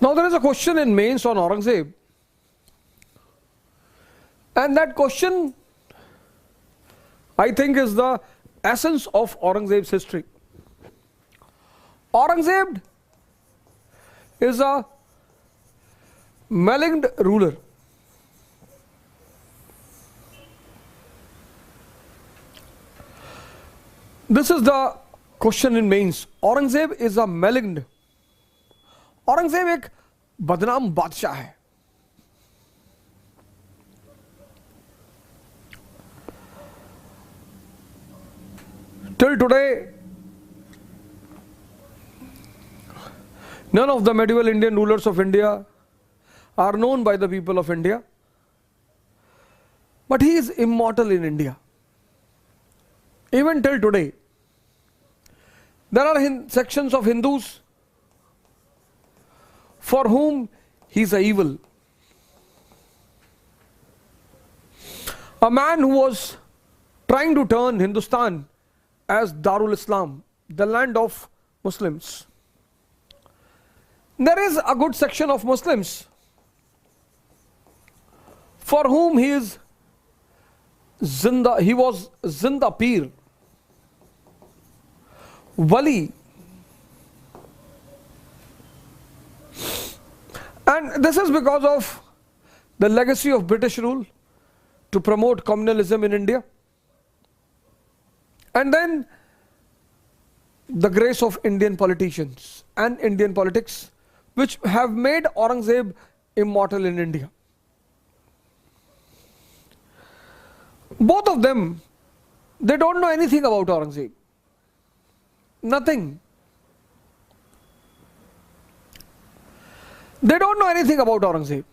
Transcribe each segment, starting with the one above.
Now there is a question in mains on Aurangzeb, and that question I think is the essence of Aurangzeb's history. Aurangzeb is a maligned ruler. This is the question in mains. Aurangzeb is a maligned. Aurangzeb एक बदनाम बादशाह है. Till today, none of the medieval Indian rulers of India are known by the people of India, but he is immortal in India. Even till today, there are sections of Hindus for whom he is evil. A man who was trying to turn Hindustan as Darul Islam, the land of Muslims. There is a good section of Muslims for whom he was Zinda Peer, Wali. And this is because of the legacy of British rule to promote communalism in India, and then the grace of Indian politicians and Indian politics, which have made Aurangzeb immortal in India. Both of them, they don't know anything about Aurangzeb. Nothing. They don't know anything about Aurangzeb.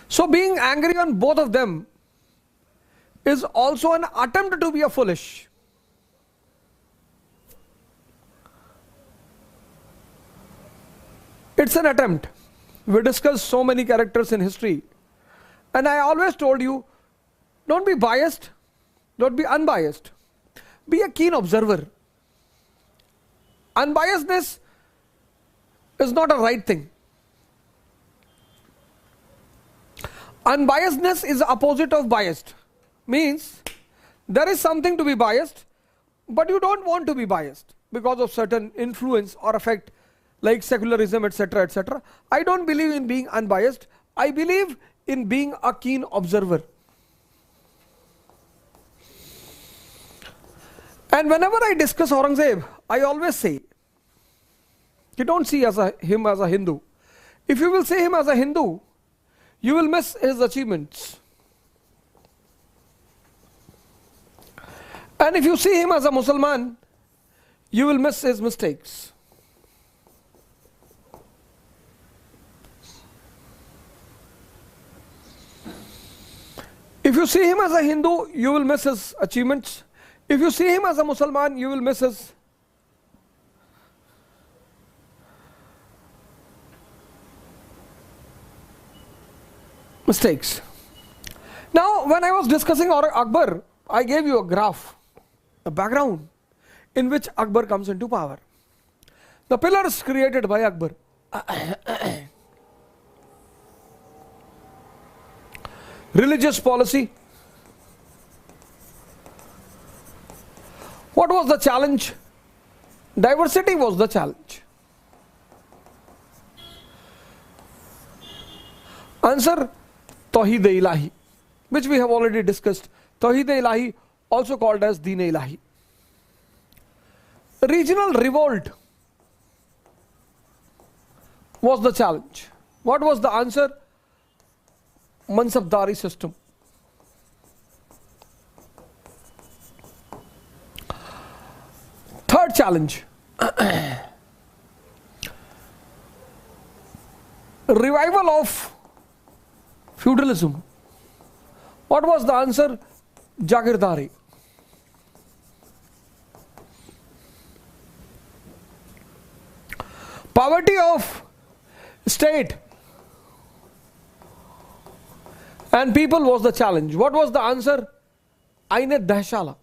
So being angry on both of them is also an attempt to be a foolish. It's an attempt. We discussed so many characters in history, and I always told you, don't be biased, don't be unbiased. Be a keen observer. Unbiasedness is not a right thing. Unbiasedness is the opposite of biased. Means there is something to be biased, but you don't want to be biased because of certain influence or effect like secularism, etc., etc. I don't believe in being unbiased. I believe in being a keen observer. And whenever I discuss Aurangzeb, I always say, you don't see him as a Hindu. If you will see him as a Hindu, you will miss his achievements. And if you see him as a Muslim, you will miss his mistakes. If you see him as a Hindu, you will miss his achievements. If you see him as a Muslim, you will miss his mistakes. Now, when I was discussing Akbar, I gave you a graph, a background in which Akbar comes into power. The pillars created by Akbar. Religious policy. What was the challenge? Diversity was the challenge. Answer, Tawheed-e-Ilahi, which we have already discussed. Tawheed-e-Ilahi, also called as Deen-e-Ilahi. Regional revolt was the challenge. What was the answer? Mansabdari system. Third challenge, revival of feudalism. What was the answer? Jagirdari. Poverty of state and people was the challenge. What was the answer? Aine Dahshala.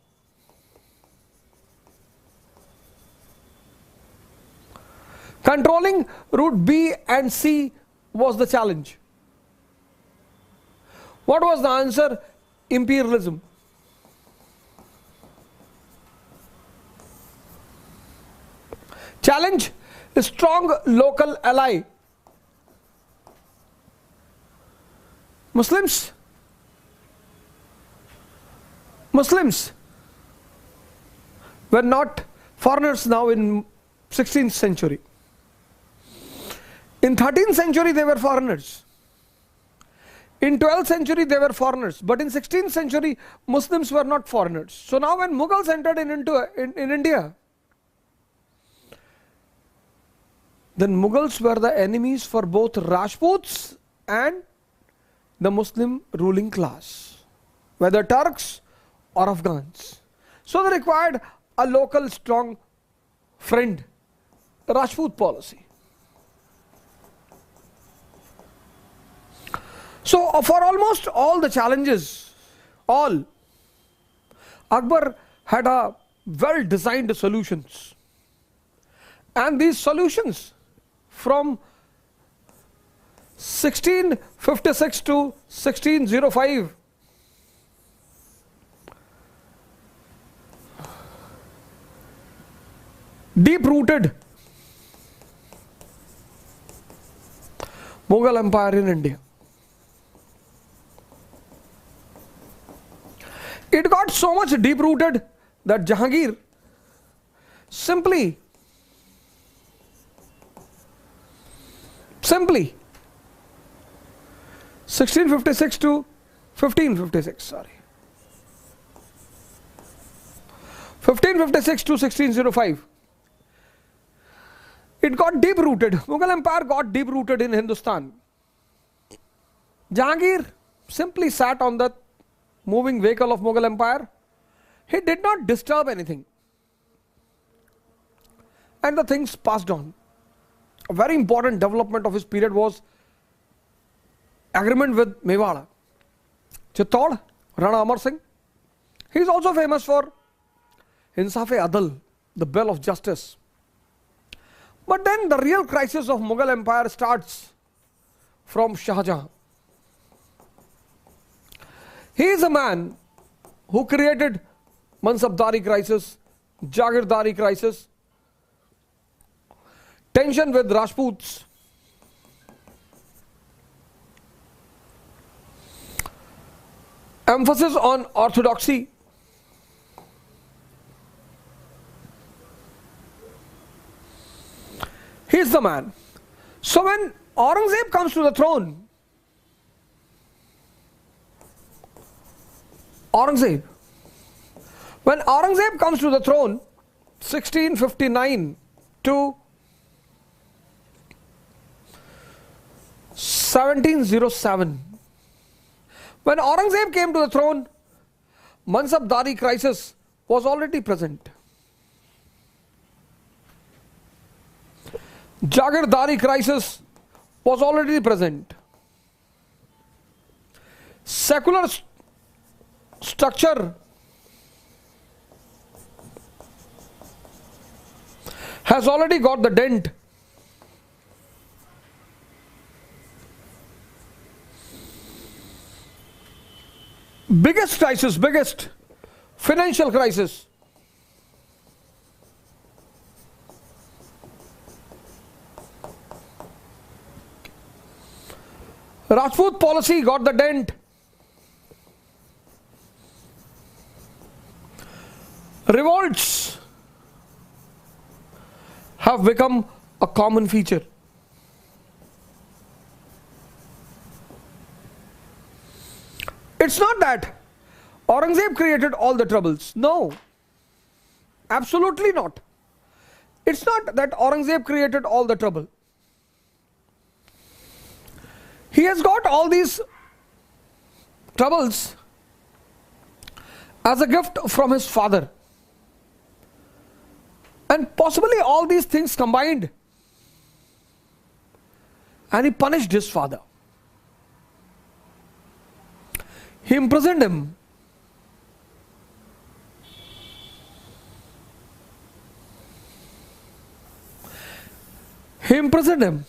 Controlling route B and C was the challenge. What was the answer? Imperialism. Challenge, a strong local ally. Muslims were not foreigners now in 16th century. In 13th century they were foreigners. In 12th century they were foreigners, but in 16th century Muslims were not foreigners. So now when Mughals entered in India, then Mughals were the enemies for both Rajputs and the Muslim ruling class, whether Turks or Afghans. So they required a local strong friend, Rajput policy. So for almost all the challenges, Akbar had a well designed solutions, and these solutions from 1656 to 1605 deep rooted Mughal Empire in India. It got so much deep rooted that Jahangir simply 1656 to 1556, sorry, 1556 to 1605, it got deep rooted. Mughal Empire got deep rooted in Hindustan. Jahangir simply sat on the moving vehicle of Mughal Empire. He did not disturb anything, and the things passed on. A very important development of his period was agreement with Mewar, Chittor, Rana Amar Singh. He is also famous for Insaf-e-Adl, the bell of justice. But then the real crisis of Mughal Empire starts from Shah Jahan. He is a man who created Mansabdari crisis, Jagirdari crisis, tension with Rajputs, emphasis on orthodoxy, he is the man. So when Aurangzeb comes to the throne, when Aurangzeb comes to the throne, 1659 to 1707, when Aurangzeb came to the throne, Mansabdari crisis was already present. Jagirdari crisis was already present. Secular structure has already got the dent. Biggest crisis, biggest financial crisis. Rajput policy got the dent. Revolts have become a common feature. It's not that Aurangzeb created all the troubles. No, absolutely not. It's not that Aurangzeb created all the trouble. He has got all these troubles as a gift from his father. And possibly all these things combined, and he punished his father. He imprisoned him. They imprisoned him.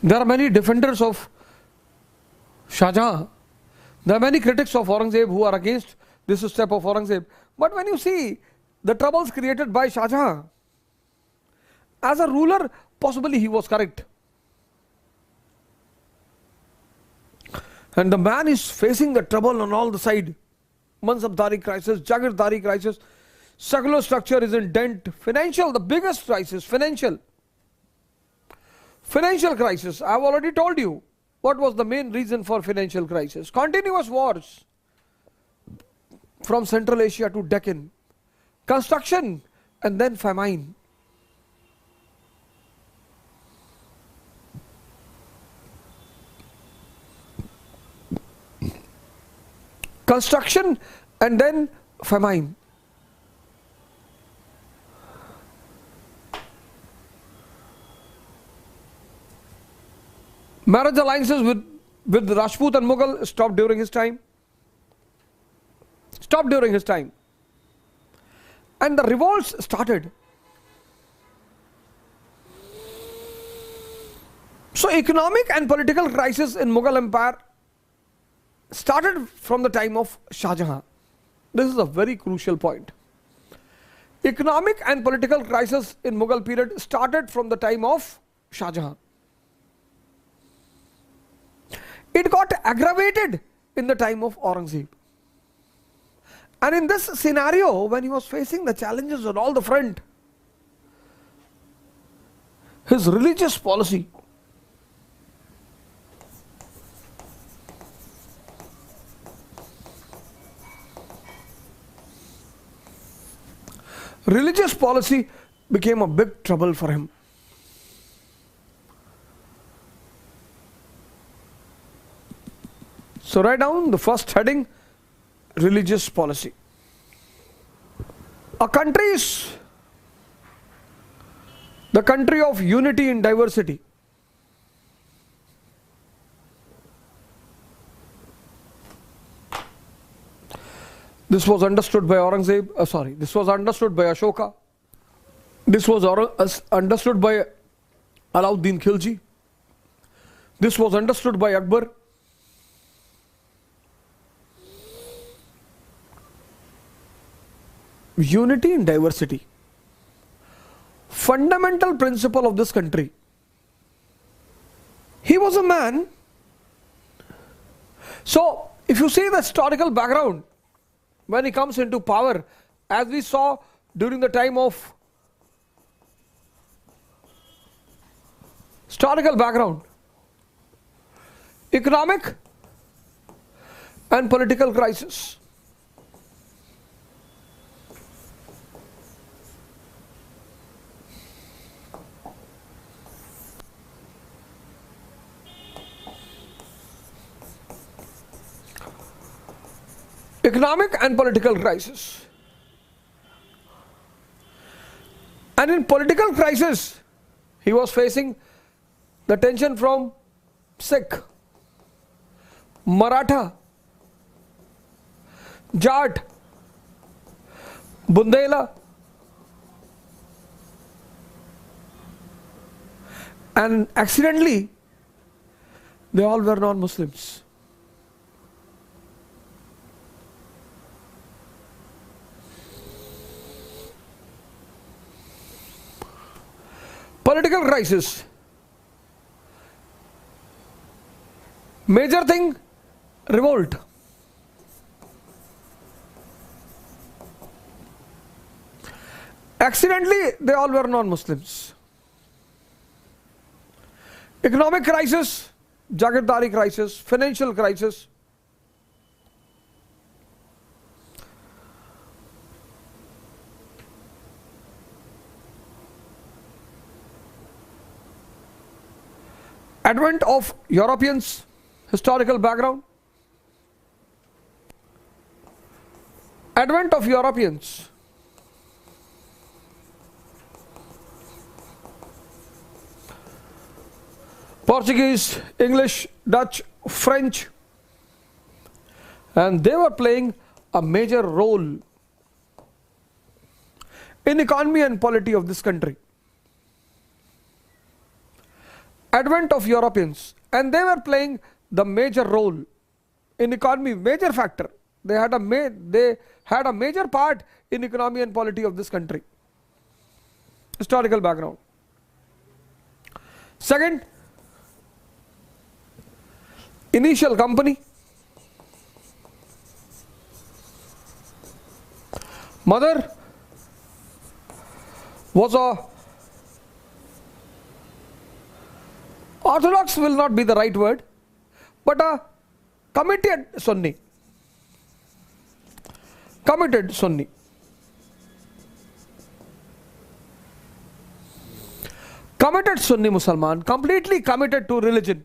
There are many defenders of Shah Jahan. There are many critics of Aurangzeb who are against this step of Aurangzeb. But when you see the troubles created by Shah Jahan, as a ruler, possibly he was correct. And the man is facing the trouble on all the sides. Mansabdari crisis, Jagirdari crisis, secular structure is in dent, financial, the biggest crisis, financial crisis. I have already told you what was the main reason for financial crisis. Continuous wars from Central Asia to Deccan, construction, and then famine. Construction and then famine. Marriage alliances with Rajput and Mughal stopped during his time. And the revolts started. So economic and political crisis in Mughal Empire started from the time of Shah Jahan. This is a very crucial point. Economic and political crisis in Mughal period started from the time of Shah Jahan. It got aggravated in the time of Aurangzeb. And in this scenario, when he was facing the challenges on all the front, his religious policy became a big trouble for him. So write down the first heading, religious policy. A country is the country of unity in diversity. This was understood by Aurangzeb, this was understood by Ashoka. This was understood by Alauddin Khilji. This was understood by Akbar. Unity in diversity. Fundamental principle of this country. He was a man. So, if you see the historical background, when he comes into power, as we saw during the time of historical background, economic and political crisis. Economic and political crisis. And in political crisis, he was facing the tension from Sikh, Maratha, Jat, Bundela, and accidentally they all were non-Muslims. Political crisis. Major thing, revolt. Accidentally, they all were non-Muslims. Economic crisis, Jagirdari crisis, financial crisis. Advent of Europeans, historical background. Advent of Europeans. Portuguese, English, Dutch, French, and they were playing a major role in economy and polity of this country. advent of Europeans, and they were playing the major role in economy, major factor. They had a major part in economy and polity of this country. Historical background. Second, initial company. Mother was a orthodox, will not be the right word, but a committed Sunni. Committed Sunni. Committed Sunni Mussalman, completely committed to religion.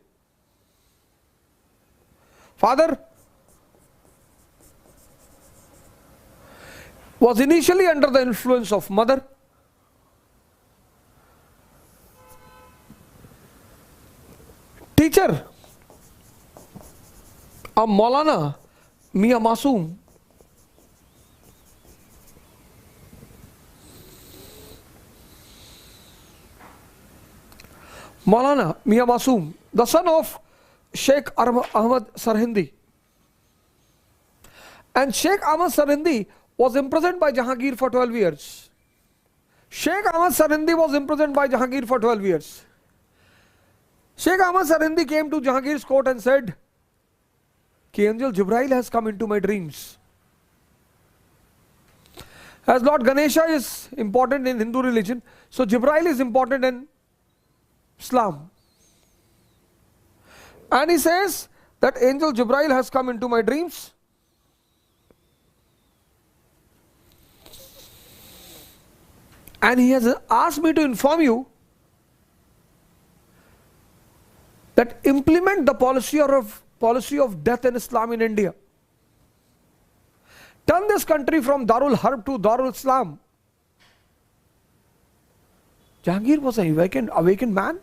Father was initially under the influence of mother. Teacher, a Maulana, Mia Masoom. Maulana Mia Masoom, the son of Sheikh Ahmad Sarhindi. And Sheikh Ahmad Sarhindi was imprisoned by Jahangir for 12 years. Sheikh Ahmad Sarhindi was imprisoned by Jahangir for 12 years. Sheikh Ahmad Sarhindi came to Jahangir's court and said, "Ki angel Jibrail has come into my dreams." As Lord Ganesha is important in Hindu religion, so Jibrail is important in Islam. And he says that angel Jibrail has come into my dreams. And he has asked me to inform you that implement the policy of death in Islam in India. Turn this country from Darul Harb to Darul Islam. Jahangir was an awakened man.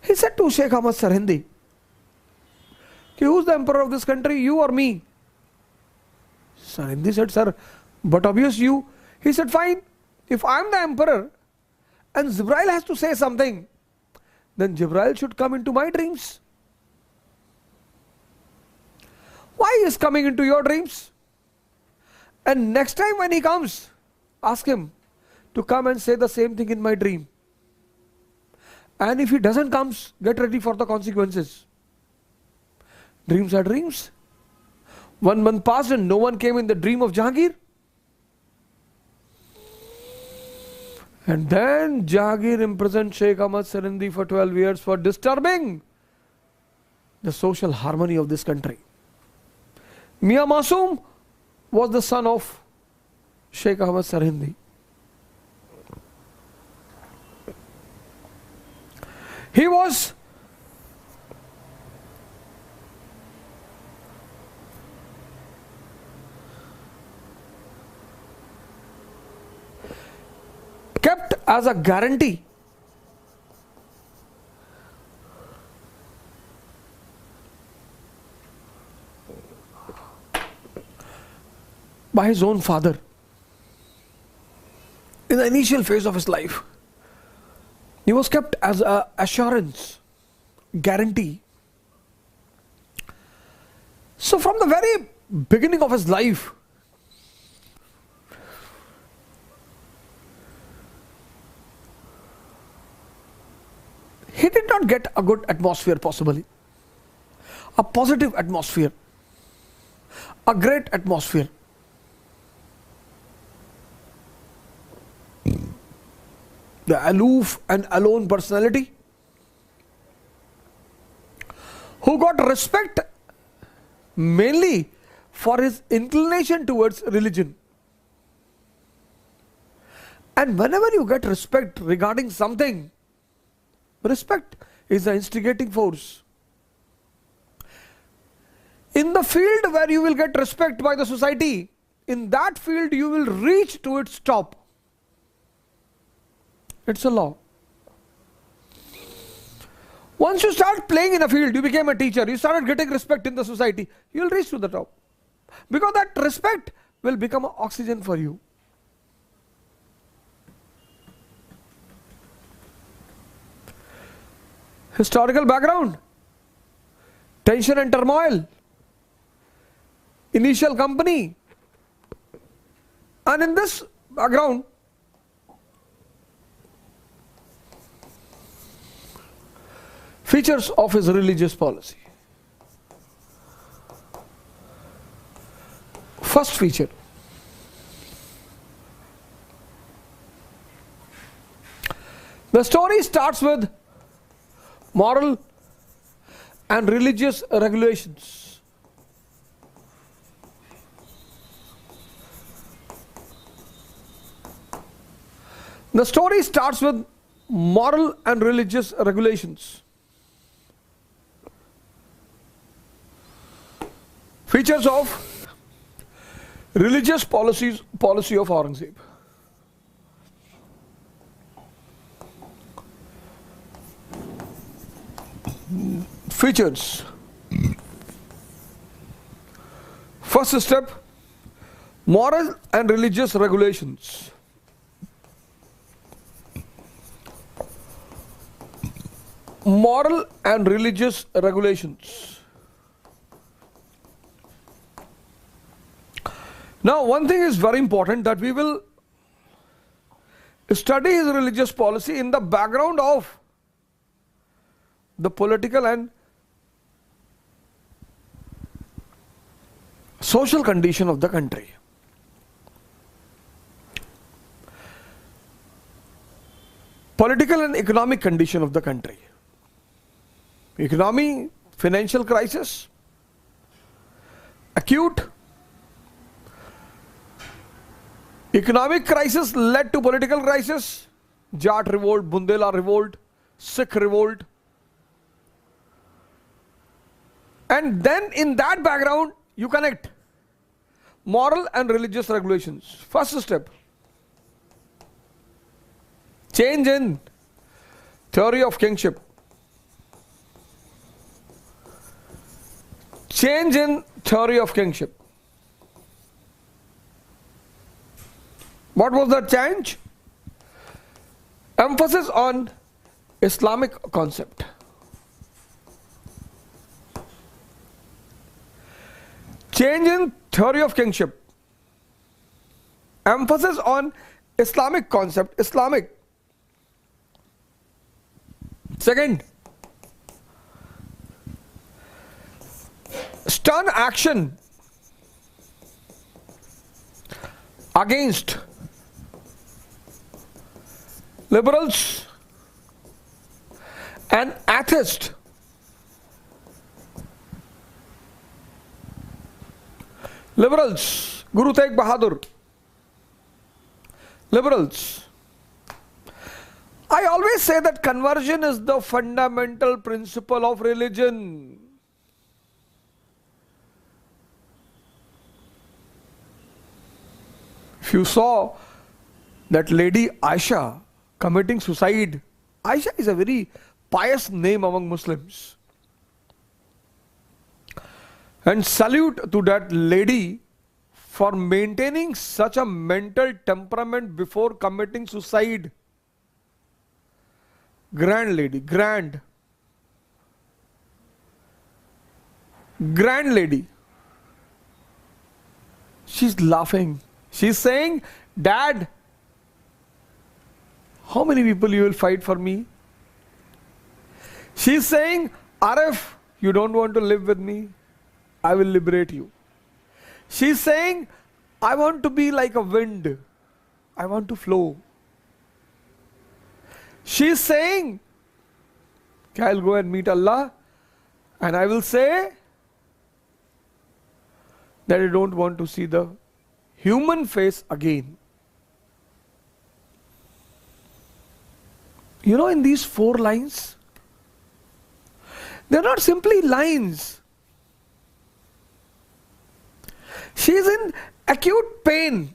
He said to Sheikh Ahmad Sarhindi, "Who's the emperor of this country, you or me?" Sarhindi said, "Sir, but obvious you." He said, "Fine, if I'm the emperor and Jibrail has to say something, then Jibrail should come into my dreams. Why is coming into your dreams? And next time when he comes, ask him to come and say the same thing in my dream. And if he doesn't come, get ready for the consequences." Dreams are dreams. 1 month passed and no one came in the dream of Jahangir. And then Jahangir imprisoned Sheikh Ahmad Sarhindi for 12 years for disturbing the social harmony of this country. Mia Masoom was the son of Sheikh Ahmad Sarhindi. He was kept as a guarantee by his own father in the initial phase of his life. He was kept as an assurance, guarantee. So from the very beginning of his life, he did not get a good atmosphere possibly, a positive atmosphere, a great atmosphere. The aloof and alone personality who got respect mainly for his inclination towards religion. And whenever you get respect regarding something, respect is the instigating force. In the field where you will get respect by the society, in that field you will reach to its top. It's a law. Once you start playing in a field, you became a teacher, you started getting respect in the society, you will reach to the top. Because that respect will become an oxygen for you. Historical background, tension and turmoil, initial company, and in this background, features of his religious policy. First feature, the story starts with moral and religious regulations. The story starts with moral and religious regulations. Features of religious policy of Aurangzeb. Features. First step, moral and religious regulations. Moral and religious regulations. Now, one thing is very important, that we will study his religious policy in the background of the political and social condition of the country. Political and economic condition of the country. Economy, financial crisis, acute. Economic crisis led to political crisis, Jat revolt, Bundela revolt, Sikh revolt. And then in that background, you connect moral and religious regulations. First step, change in theory of kingship. Change in theory of kingship. What was that change? Emphasis on Islamic concept. Change in theory of kingship. Emphasis on Islamic concept. Islamic. Second, stern action against liberals and atheists. Liberals, Guru Tegh Bahadur. Liberals. I always say that conversion is the fundamental principle of religion. If you saw that lady Aisha committing suicide, Aisha is a very pious name among Muslims. And salute to that lady for maintaining such a mental temperament before committing suicide. Grand lady, grand lady. She's laughing. She's saying, Dad, how many people you will fight for me? She's saying, Arif, you don't want to live with me? I will liberate you. She's saying, I want to be like a wind. I want to flow. She's saying, I'll go and meet Allah and I will say that I don't want to see the human face again. You know, in these 4 lines, they're not simply lines. She is in acute pain.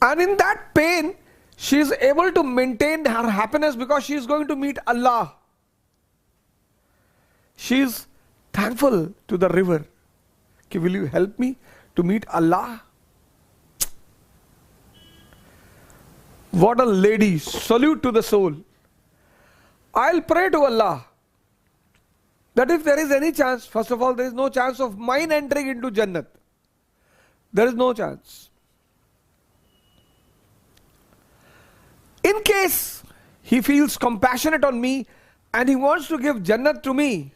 And in that pain, she is able to maintain her happiness because she is going to meet Allah. She is thankful to the river. Okay, will you help me to meet Allah? What a lady. Salute to the soul. I'll pray to Allah that if there is any chance, first of all, there is no chance of mine entering into Jannat. There is no chance. In case he feels compassionate on me and he wants to give Jannat to me,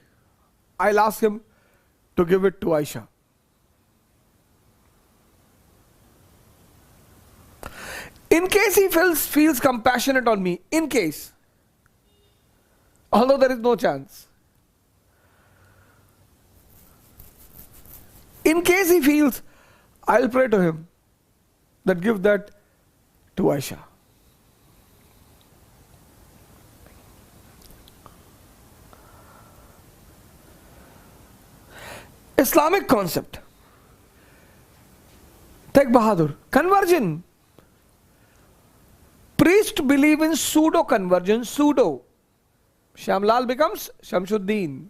I'll ask him to give it to Aisha. In case he feels compassionate on me, in case, although there is no chance, in case he feels, I'll pray to him that give that to Aisha. Islamic concept. Tegh Bahadur. Conversion. Priests believe in pseudo conversion. Pseudo. Shyamlal becomes Shamsuddin.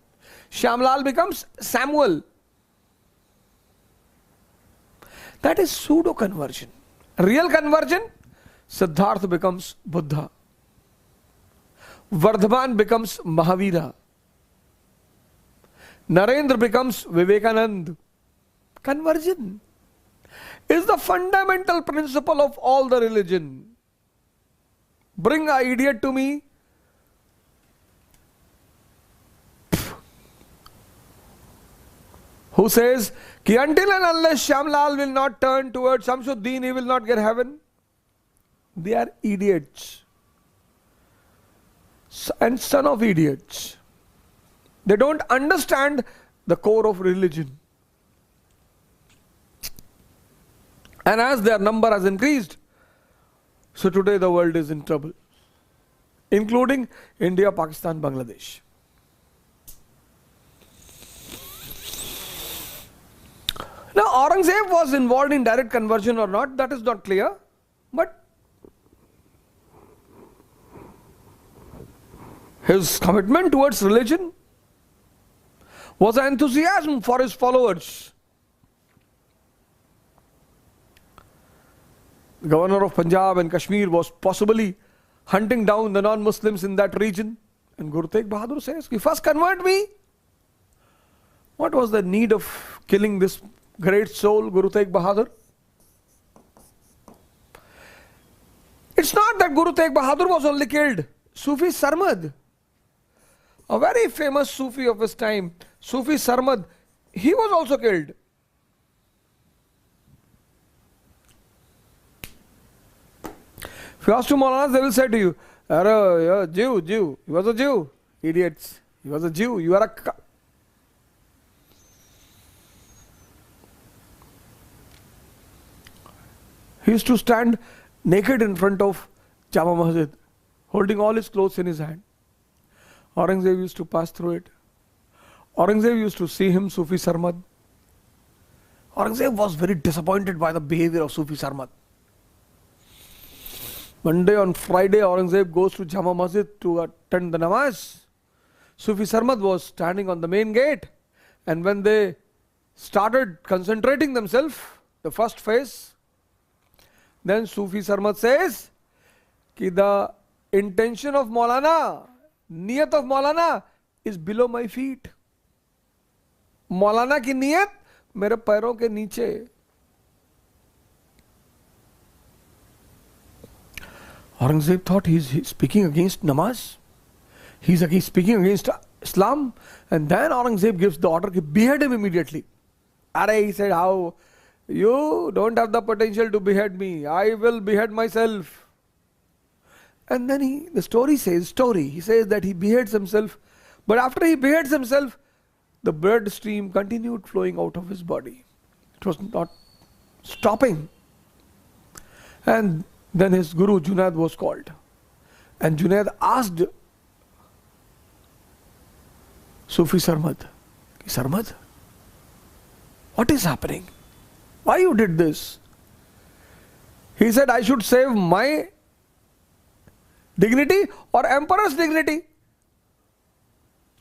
Shyamlal becomes Samuel. That is pseudo conversion. Real conversion, Siddhartha becomes Buddha. Vardhaman becomes Mahavira. Narendra becomes Vivekanand. Conversion is the fundamental principle of all the religion. Bring an idiot to me, who says कि until and unless Shyamlal will not turn towards Shamsuddin, he will not get heaven. They are idiots and son of idiots. They don't understand the core of religion. And as their number has increased, so today the world is in trouble, including India, Pakistan, Bangladesh. Now, Aurangzeb was involved in direct conversion or not, that is not clear. But his commitment towards religion was an enthusiasm for his followers. The governor of Punjab and Kashmir was possibly hunting down the non-Muslims in that region. And Guru Tegh Bahadur says, first convert me. What was the need of killing this great soul, Guru Tegh Bahadur? It's not that Guru Tegh Bahadur was only killed. Sufi Sarmad, a very famous Sufi of his time, Sufi Sarmad, he was also killed. If you ask two Maulanas, they will say to you, you're a Jew. He was a Jew. Idiots. He was a Jew. You are a... He used to stand naked in front of Jama Masjid, holding all his clothes in his hand. Aurangzeb used to pass through it. Aurangzeb used to see him, Sufi Sarmad. Aurangzeb was very disappointed by the behavior of Sufi Sarmad. One day on Friday, Aurangzeb goes to Jama Masjid to attend the namaz. Sufi Sarmad was standing on the main gate, and when they started concentrating themselves, the first phase, then Sufi Sarmad says कि the intention of Maulana, niyat of Maulana is below my feet. Maulana की नियत मेरे पैरों के नीचे. Aurangzeb thought he's speaking against namaz. He's speaking against Islam. And then Aurangzeb gives the order to behead him immediately. He said, how? You don't have the potential to behead me. I will behead myself. And then he says that he beheads himself. But after he beheads himself, the blood stream continued flowing out of his body. It was not stopping. And then his guru Junaid was called. And Junaid asked Sufi Sarmad, Sarmad, what is happening? Why you did this? He said, I should save my dignity or emperor's dignity.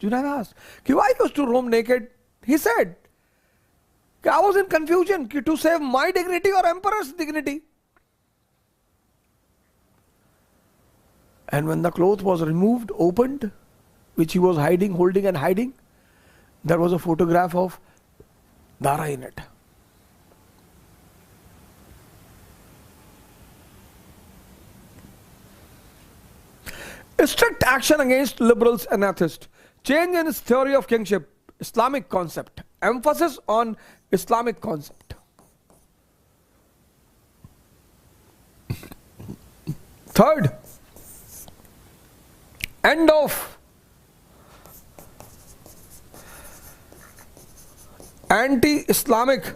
Junaid asked, why you used to roam naked? He said, I was in confusion to save my dignity or emperor's dignity. And when the cloth was removed, opened, which he was hiding, holding and hiding, there was a photograph of Dara in it. Strict action against liberals and atheists. Change in his theory of kingship. Islamic concept. Emphasis on Islamic concept. Third, end of anti-Islamic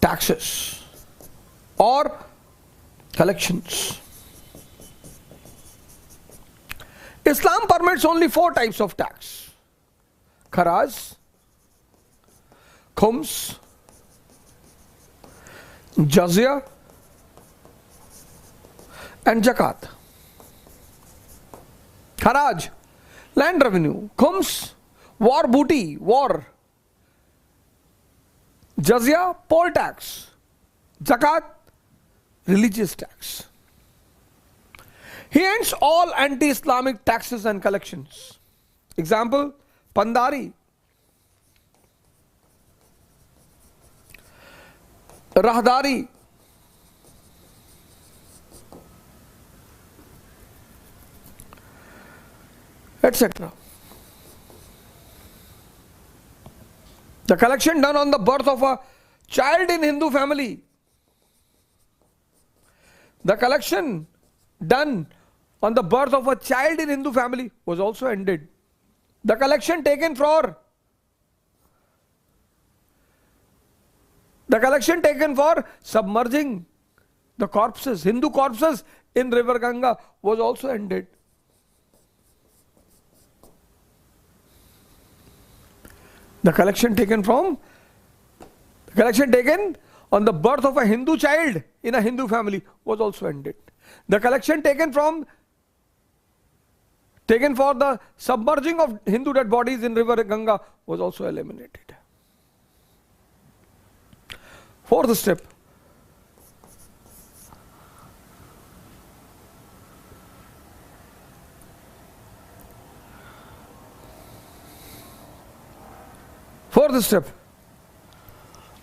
taxes or collections. Islam permits only 4 types of tax: kharaj, khums, jizya and zakat. Kharaj, land revenue. Khums, war booty, war. Jizya, poll tax. Zakat, religious tax. He ends all anti-Islamic taxes and collections. Example, Pandari, Rahdari, etc. The collection done on the birth of a child in Hindu family. The collection done on the birth of a child in Hindu family was also ended. The collection taken for submerging the corpses, Hindu corpses in river Ganga was also ended. The collection taken on the birth of a Hindu child in a Hindu family was also ended. The collection taken for the submerging of Hindu dead bodies in river Ganga was also eliminated. Fourth step.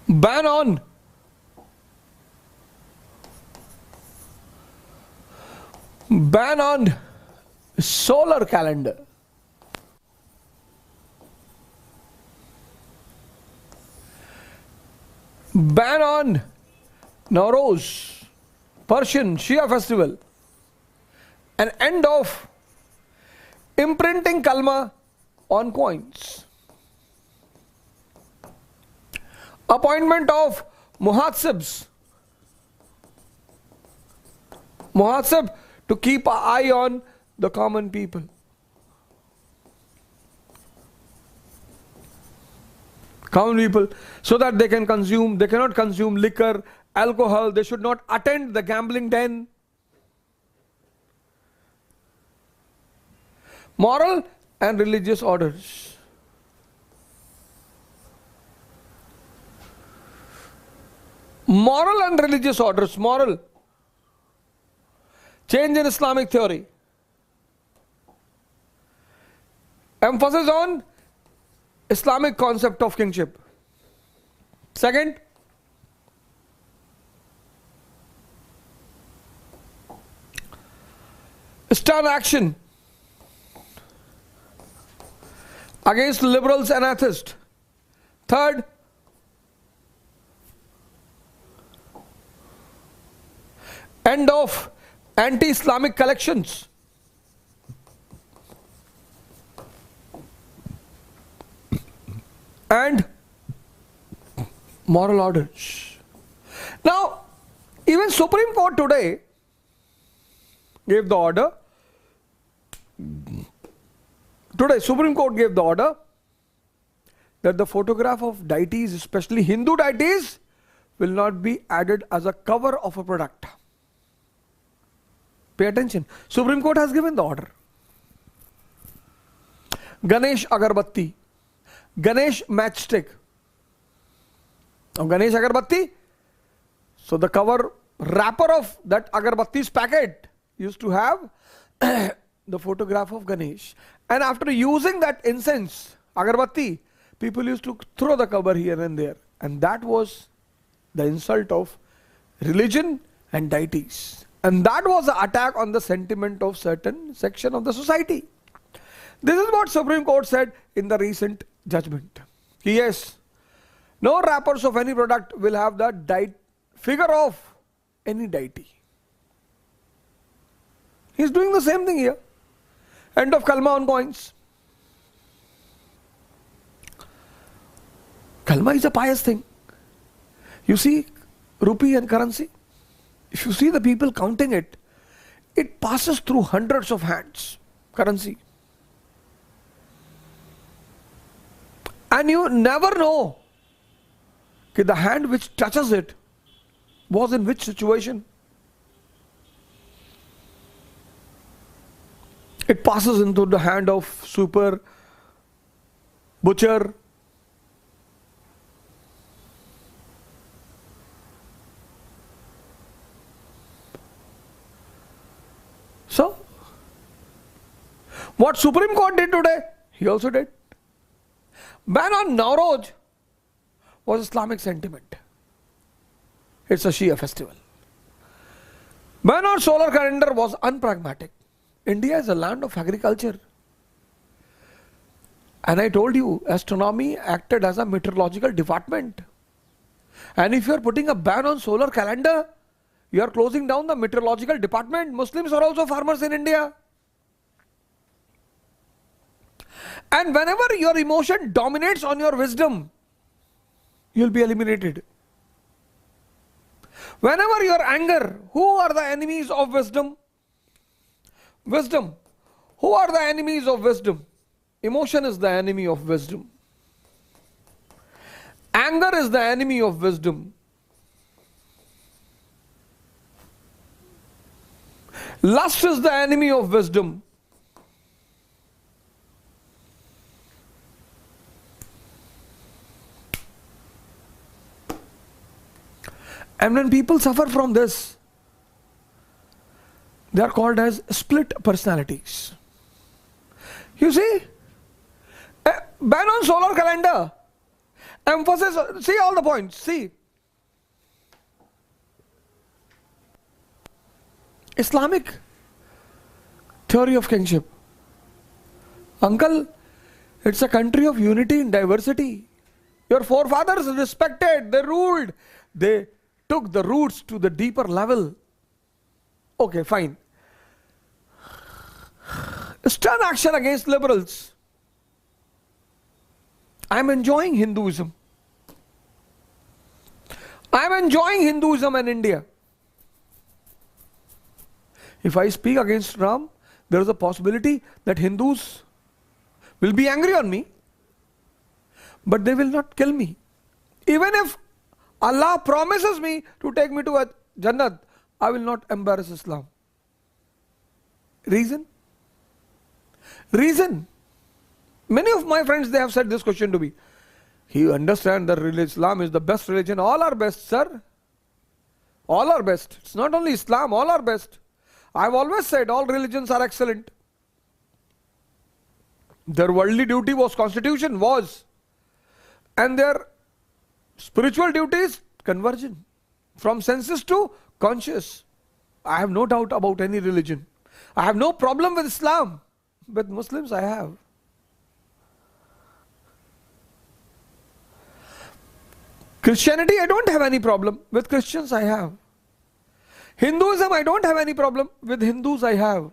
Ban on solar calendar. Ban on Nowruz, Persian Shia festival. And end of imprinting kalma on coins. Appointment of muhatsib to keep an eye on the common people. So that they cannot consume liquor, alcohol, they should not attend the gambling den. Moral and religious orders. Moral and religious orders. Moral. Change in Islamic theory. Emphasis on Islamic concept of kingship. Second, stern action against liberals and atheists. Third, end of anti-Islamic collections. And moral orders. Now, even Supreme Court today gave the order. Supreme Court gave the order that the photograph of deities, especially Hindu deities, will not be added as a cover of a product. Pay attention. Supreme Court has given the order. Ganesh agarbatti, Ganesh matchstick. Now Ganesh agarbatti, so the cover wrapper of that agarbatti's packet used to have the photograph of Ganesh. And after using that incense, agarbatti, people used to throw the cover here and there. And that was the insult of religion and deities. And that was the attack on the sentiment of certain section of the society. This is what Supreme Court said in the recent judgment. Yes, no wrappers of any product will have the figure of any deity. He is doing the same thing here. End of Kalma on coins. Kalma is a pious thing. You see rupee and currency. If you see the people counting it, it passes through hundreds of hands. Currency. And you never know that the hand which touches it was in which situation. It passes into the hand of super butcher. So, what Supreme Court did today, he also did. Ban on Nowruz was Islamic sentiment. It's a Shia festival. Ban on solar calendar was unpragmatic. India is a land of agriculture. And I told you, astronomy acted as a meteorological department. And if you are putting a ban on solar calendar, you are closing down the meteorological department. Muslims are also farmers in India. And whenever your emotion dominates on your wisdom, you will be eliminated. Whenever your anger, who are the enemies of wisdom? Wisdom. Who are the enemies of wisdom? Emotion is the enemy of wisdom. Anger is the enemy of wisdom. Lust is the enemy of wisdom. And when people suffer from this, they are called as split personalities. You see, ban on solar calendar, emphasis, see all the points, see. Islamic theory of kingship. Uncle, it's a country of unity and diversity. Your forefathers respected, they ruled, they took the roots to the deeper level. Okay, fine. Stern action against liberals. I am enjoying Hinduism. I am enjoying Hinduism in India. If I speak against Ram, there is a possibility that Hindus will be angry on me, but they will not kill me. Even if Allah promises me to take me to a Jannat, I will not embarrass Islam. Reason? Reason. Many of my friends, they have said this question to me. You understand that Islam is the best religion. All are best, sir. All are best. It's not only Islam, all are best. I've always said all religions are excellent. Their worldly duty was constitution, was. And their spiritual duty is conversion. From senses to conscious. I have no doubt about any religion. I have no problem with Islam. With Muslims I have. Christianity, I don't have any problem. With Christians I have. Hinduism, I don't have any problem. With Hindus I have.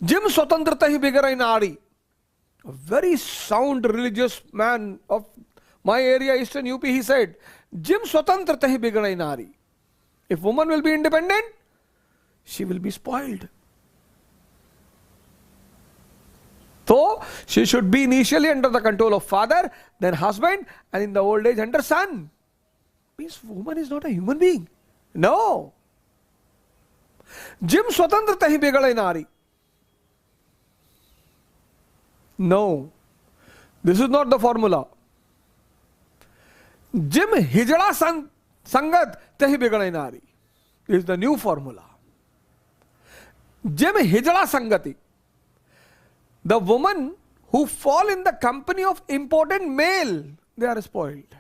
Jim Swatantrata hi bigarai nari. A very sound religious man of my area, Eastern UP, he said, Jim Swatantrata hi bigarai nari. If woman will be independent, she will be spoiled. So, she should be initially under the control of father, then husband, and in the old age under son. Means woman is not a human being. No. Jim Swatantrata hi bigarai nari. No. This is not the formula. Jim Hijra san Sangat tehi bigade nari is the new formula. Jim hijra sangati. The woman who fall in the company of important male, they are spoiled.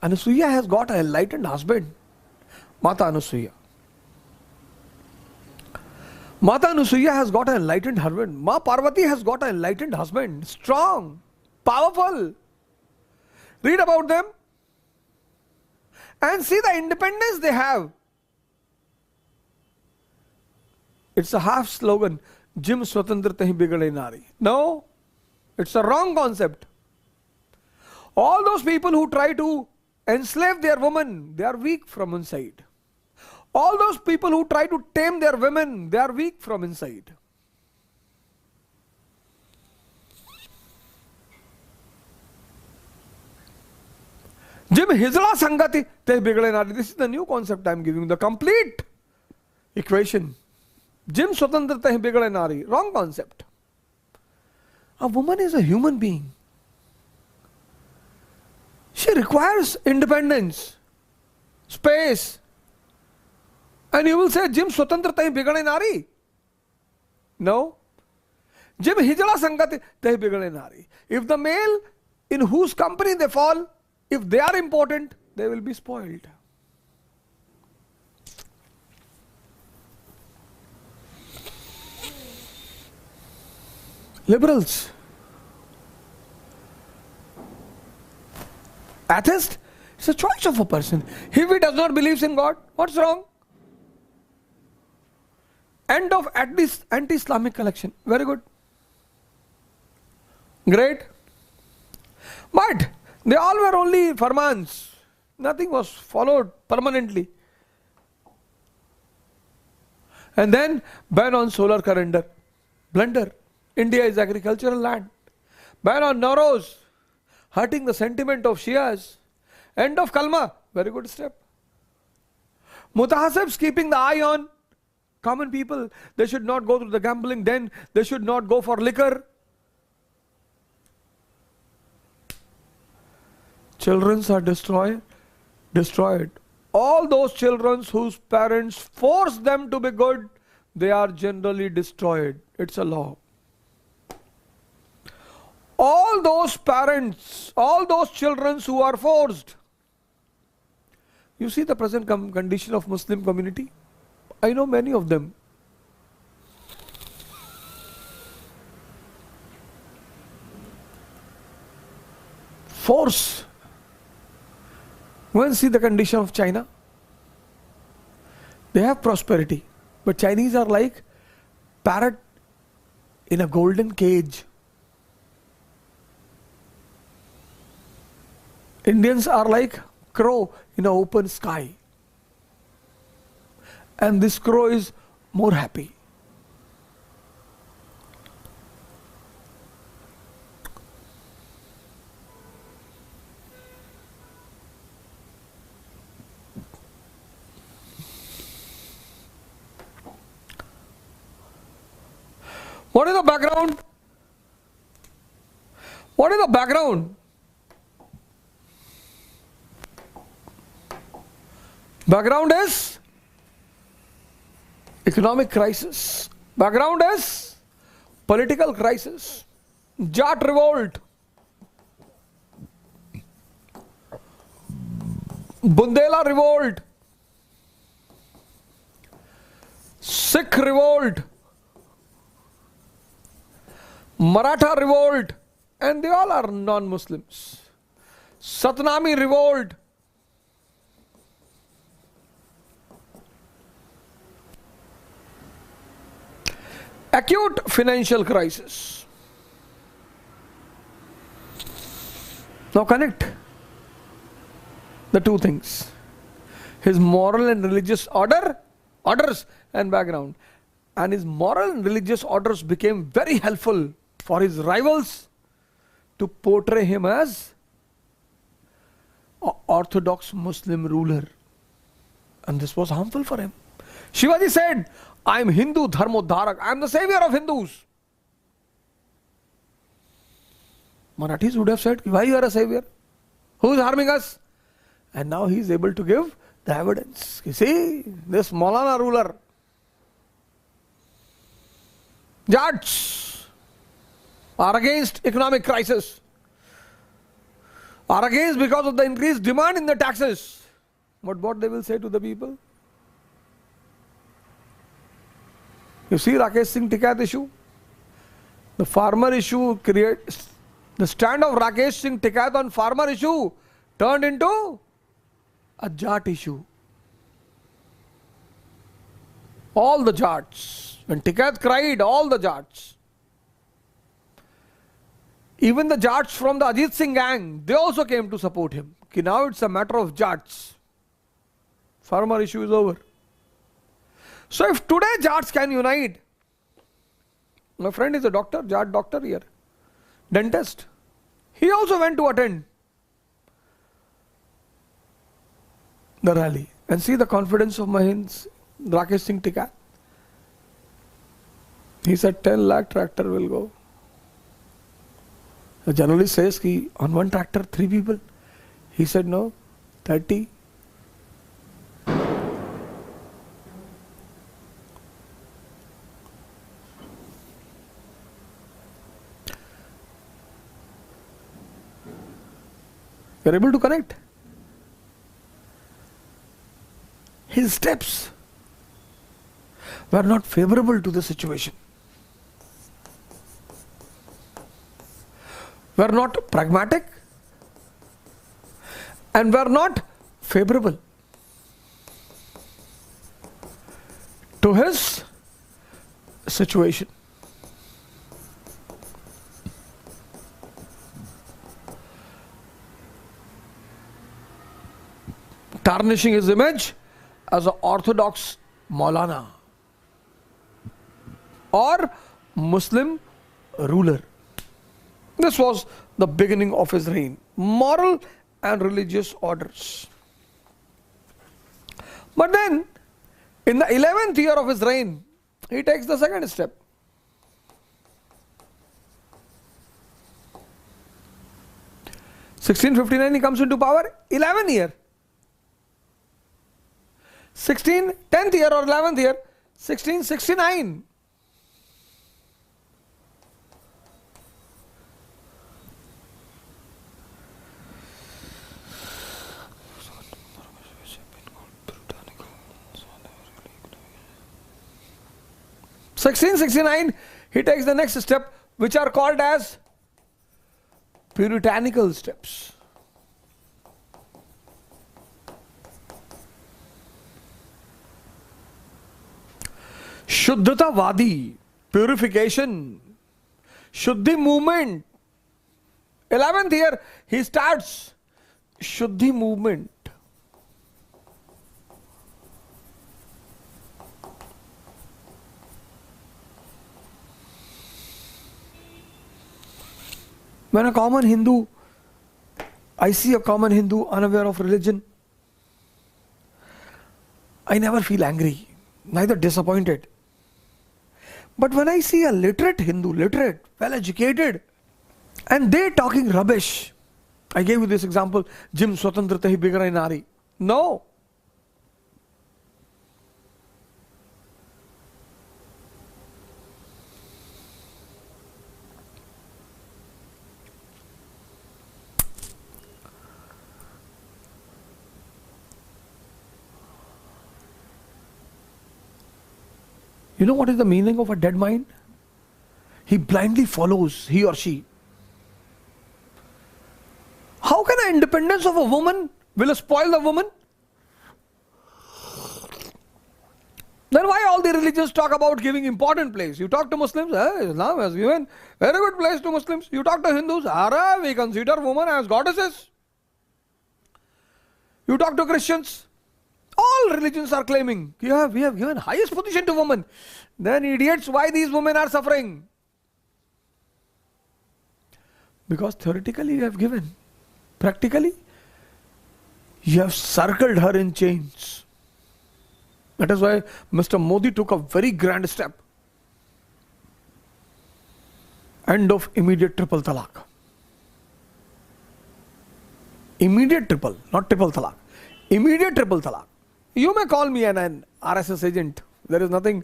Anusuya has got an enlightened husband. Mata Anusuya. Mata Anusuya has got an enlightened husband. Ma Parvati has got an enlightened husband. Strong, powerful. Read about them and see the independence they have. It's a half slogan. Jim Swatantra tahi bigade nari. No, it's a wrong concept. All those people who try to enslave their women, they are weak from inside. All those people who try to tame their women, they are weak from inside. Jim Hizla Sangati Te Bigade Nari. This is the new concept I am giving, the complete equation. Jim Swatantra Te Bigade Nari. Wrong concept. A woman is a human being. She requires independence, space. And you will say, Jim Swatantra Te Bigade Nari. No. Jim Hijla Sangati Te Bigade Nari. If the male in whose company they fall, if they are important, they will be spoiled. Liberals. Atheist? It's a choice of a person. If he does not believe in God, what's wrong? End of at least anti-Islamic collection. Very good. Great. But they all were only farmans. Nothing was followed permanently. And then ban on solar calendar. Blunder. India is agricultural land. Ban on Nowruz. Hurting the sentiment of Shias. End of Kalma. Very good step. Mutahasibs keeping the eye on common people. They should not go to the gambling den. They should not go for liquor. Children are destroyed. All those children whose parents force them to be good, they are generally destroyed. It's a law. All those parents, all those children who are forced. You see the present condition of Muslim community? I know many of them. Force. Go and see the condition of China. They have prosperity. But Chinese are like parrot in a golden cage. Indians are like crow in an open sky. And this crow is more happy. What is the background? What is the background? Background is economic crisis. Background is political crisis. Jat revolt. Bundela revolt. Sikh revolt. Maratha revolt. And they all are non-Muslims. Satnami revolt. Acute financial crisis. Now connect the two things. His moral and religious orders and background. And his moral and religious orders became very helpful for his rivals to portray him as an orthodox Muslim ruler. And this was harmful for him. Shivaji said, I am Hindu Dharmodharak. I am the savior of Hindus. Marathis would have said, why you are a savior? Who is harming us? And now he is able to give the evidence. You see, this Maulana ruler, Jats are against economic crisis, are against because of the increased demand in the taxes. But what they will say to the people? You see Rakesh Singh Tikait issue? The farmer issue creates, the stand of Rakesh Singh Tikait on farmer issue turned into a Jat issue. All the Jats. When Tikait cried, all the Jats. Even the Jats from the Ajit Singh gang, they also came to support him. Okay, now it's a matter of Jats. Farmer issue is over. So if today Jats can unite, my friend is a doctor, Jat doctor here, dentist. He also went to attend the rally. And see the confidence of Mahind's Rakesh Singh Tikait. He said 10 lakh tractor will go. The journalist says ki on one tractor 3 people. He said no, 30. You are able to connect. His steps were not favorable to the situation, were not pragmatic, and were not favorable to his situation. Tarnishing his image as an orthodox Maulana or Muslim ruler. This was the beginning of his reign. Moral and religious orders. But then, in the 11th year of his reign, he takes the second step. (1659) he comes into power, 11th year. 10th year or 11th year, 1669. He takes the next step, which are called as puritanical steps. Shuddhata Vadi, purification, Shuddhi movement. 11th year, he starts Shuddhi movement. When a common Hindu, I see a common Hindu unaware of religion, I never feel angry, neither disappointed. But when I see a literate Hindu, literate, well educated, and they talking rubbish, I gave you this example, Jim Swatantrata hi bigarai nari. No. You know what is the meaning of a dead mind? He blindly follows, he or she. How can the independence of a woman will spoil the woman? Then why all the religions talk about giving important place? You talk to Muslims, Islam has given very good place to Muslims. You talk to Hindus, we consider women as goddesses. You talk to Christians, all religions are claiming, yeah, we have given highest position to women. Then idiots, why these women are suffering? Because theoretically you have given. Practically, you have circled her in chains. That is why Mr. Modi took a very grand step. End of immediate triple talaq. Immediate triple, not triple talaq. Immediate triple talaq. You may call me an RSS agent. There is nothing.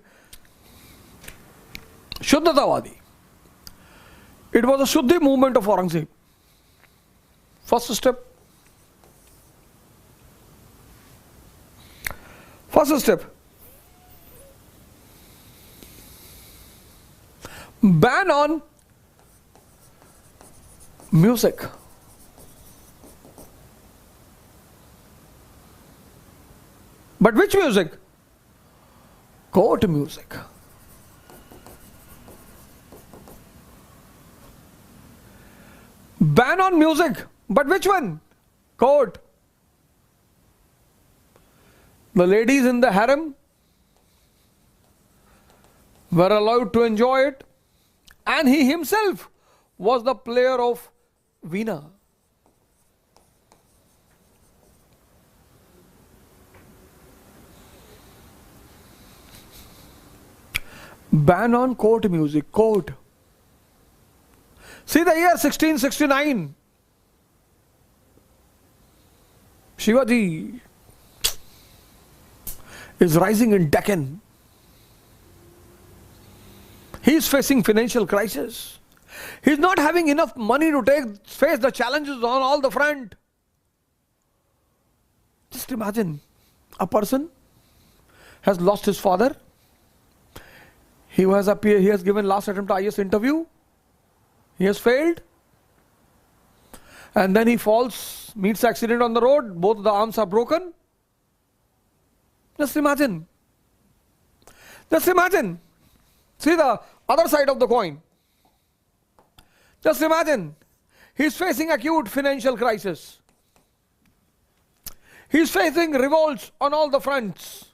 Shuddhatavadi. It was a Shuddhi movement of Aurangzeb. First step. First step. Ban on music. But which music? Court music. Ban on music. But which one? Court. The ladies in the harem were allowed to enjoy it, and he himself was the player of veena. Ban on court music. Court. See the year 1669. Shivaji is rising in Deccan. He is facing financial crisis. He is not having enough money to face the challenges on all the front. Just imagine, a person has lost his father. He has given last attempt to IAS interview. He has failed. And then he falls, meets accident on the road. Both the arms are broken. Just imagine. Just imagine. See the other side of the coin. Just imagine. He is facing acute financial crisis. He is facing revolts on all the fronts.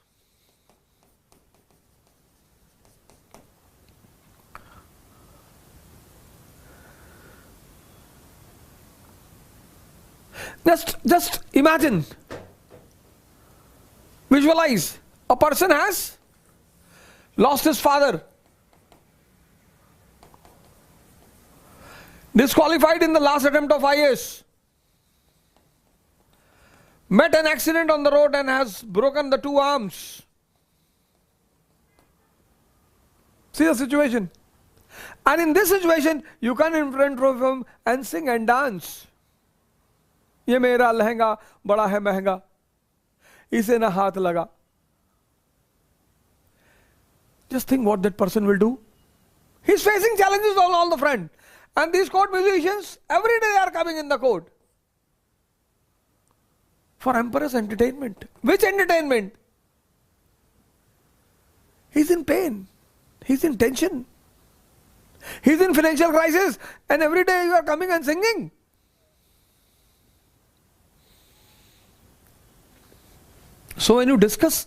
Just imagine. Visualize. A person has lost his father. Disqualified in the last attempt of IAS. Met an accident on the road and has broken the two arms. See the situation. And in this situation, you can in front of him and sing and dance. ये मेरा लहंगा बड़ा है महंगा, इसे ना हाथ लगा. Just think what that person will do. He's facing challenges on all the front. And these court musicians, every day are coming in the court for emperor's entertainment. Which entertainment? He's in pain. He's in tension. He's in financial crisis. And every day you are coming and singing. So when you discuss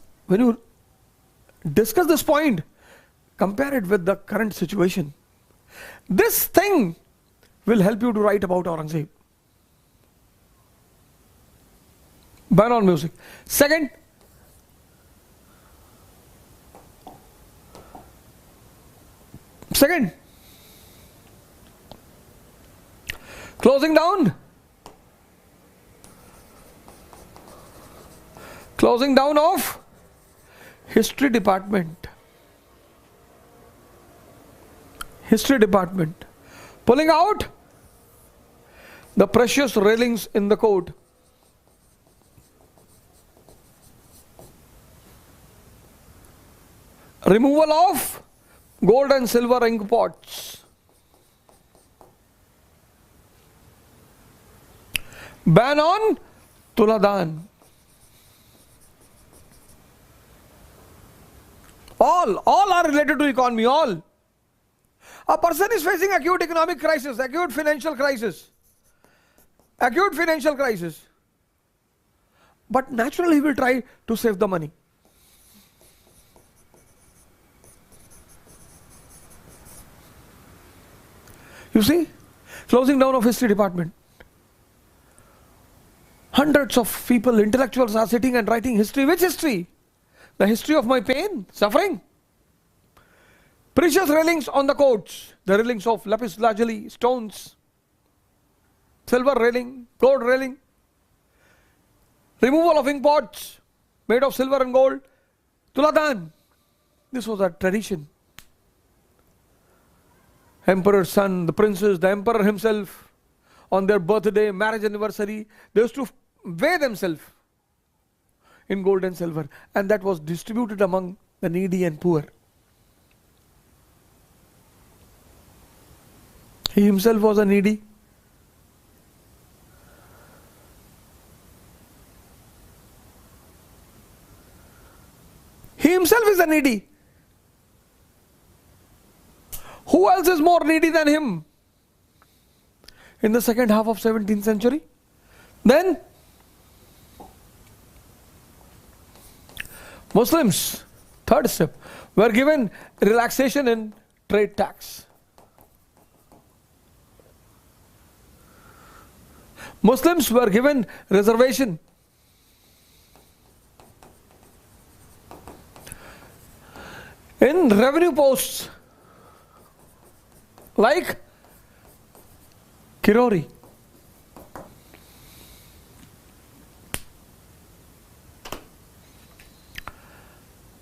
this point, compare it with the current situation. This thing will help you to write about Aurangzeb. Ban on music. Second, closing down of history department. Pulling out the precious railings in the court. Removal of gold and silver ink pots. Ban on Tuladan. All are related to economy, all. A person is facing acute economic crisis, acute financial crisis. But naturally he will try to save the money. You see, closing down of history department. Hundreds of people, intellectuals are sitting and writing history. Which history? The history of my pain, suffering. Precious railings on the courts. The railings of lapis lazuli, stones, silver railing, gold railing. Removal of ink pots made of silver and gold. Tuladan. This was a tradition. Emperor's son, the princes, the emperor himself, on their birthday, marriage anniversary, they used to weigh themselves in gold and silver, and that was distributed among the needy and poor. He himself was a needy. He himself is a needy. Who else is more needy than him in the second half of 17th century? Then Muslims, third step, were given relaxation in trade tax. Muslims were given reservation in revenue posts like Kirori.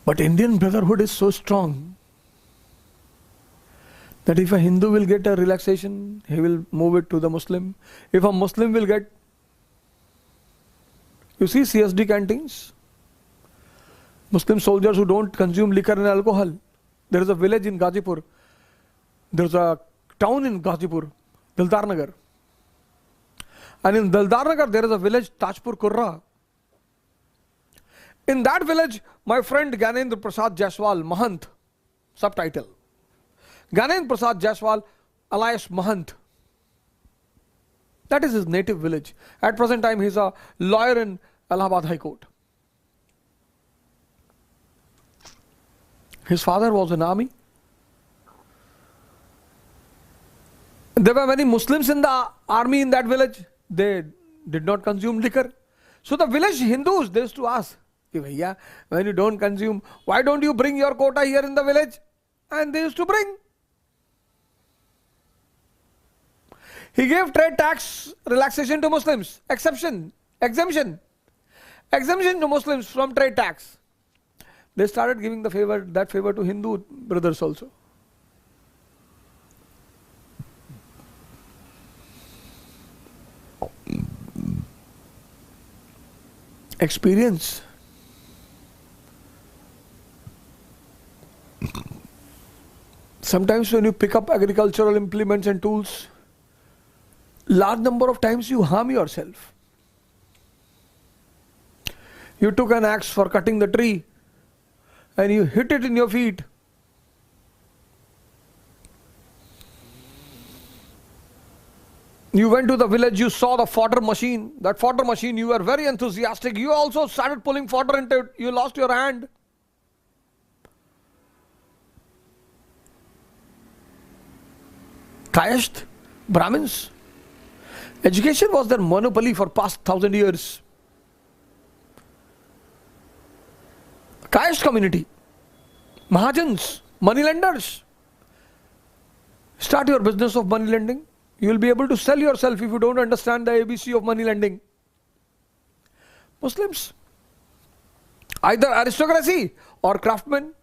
But Indian brotherhood is so strong that if a Hindu will get a relaxation, he will move it to the Muslim. If a Muslim will get, you see CSD canteens, Muslim soldiers who don't consume liquor and alcohol. There is a village in Gazipur, there is a town in Gazipur, Dildar Nagar, and in Dildar Nagar there is a village Tajpur Kurra. In that village, my friend Gyanendra Prasad Jaiswal, Mahant, subtitle, Gyanendra Prasad Jaiswal alias Mahant. That is his native village. At present time he is a lawyer in Allahabad High Court. His father was in army. There were many Muslims in the army in that village. They did not consume liquor. So the village Hindus, they used to ask, "Bhaiya, when you don't consume, why don't you bring your quota here in the village?" And they used to bring. He gave trade tax relaxation to Muslims, exemption to Muslims from trade tax. They started giving that favor to Hindu brothers also. Experience. Sometimes when you pick up agricultural implements and tools, large number of times you harm yourself. You took an axe for cutting the tree and you hit it in your feet. You went to the village, you saw the fodder machine. That fodder machine, you were very enthusiastic. You also started pulling fodder into it. You lost your hand. Kayasth, Brahmins. Education was their monopoly for past 1,000 years. Kayasth community, Mahajans, moneylenders. Start your business of money lending. You will be able to sell yourself if you don't understand the ABC of money lending. Muslims, either aristocracy or craftsmen,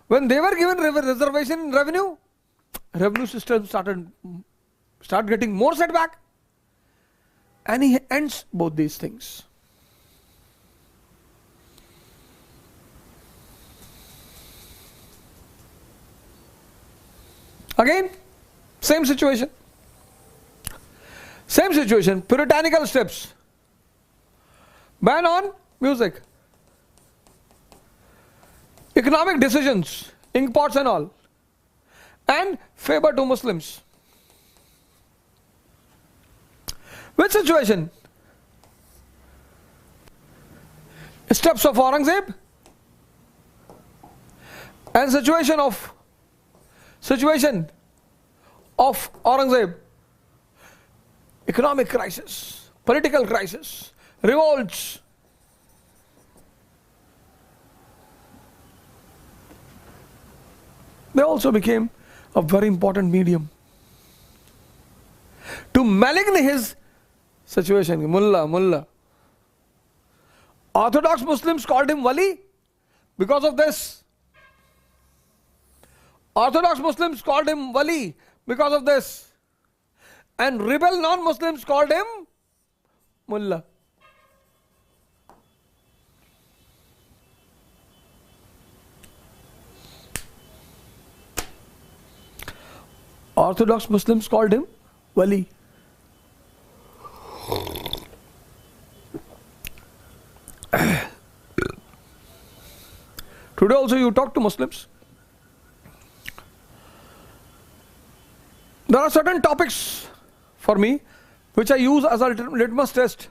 when they were given reservation in revenue system start getting more setback. And he ends both these things. Again, same situation. Same situation, puritanical steps. Ban on music. Economic decisions, ink pots and all. And favor to Muslims. Which situation? Steps of Aurangzeb and situation of Aurangzeb. Economic crisis, political crisis, revolts. They also became a very important medium to malign his situation. Mullah. Orthodox Muslims called him Wali because of this. Orthodox Muslims called him Wali because of this. And rebel non-Muslims called him Mullah. Orthodox Muslims called him Wali. Today also you talk to Muslims. There are certain topics for me which I use as a litmus test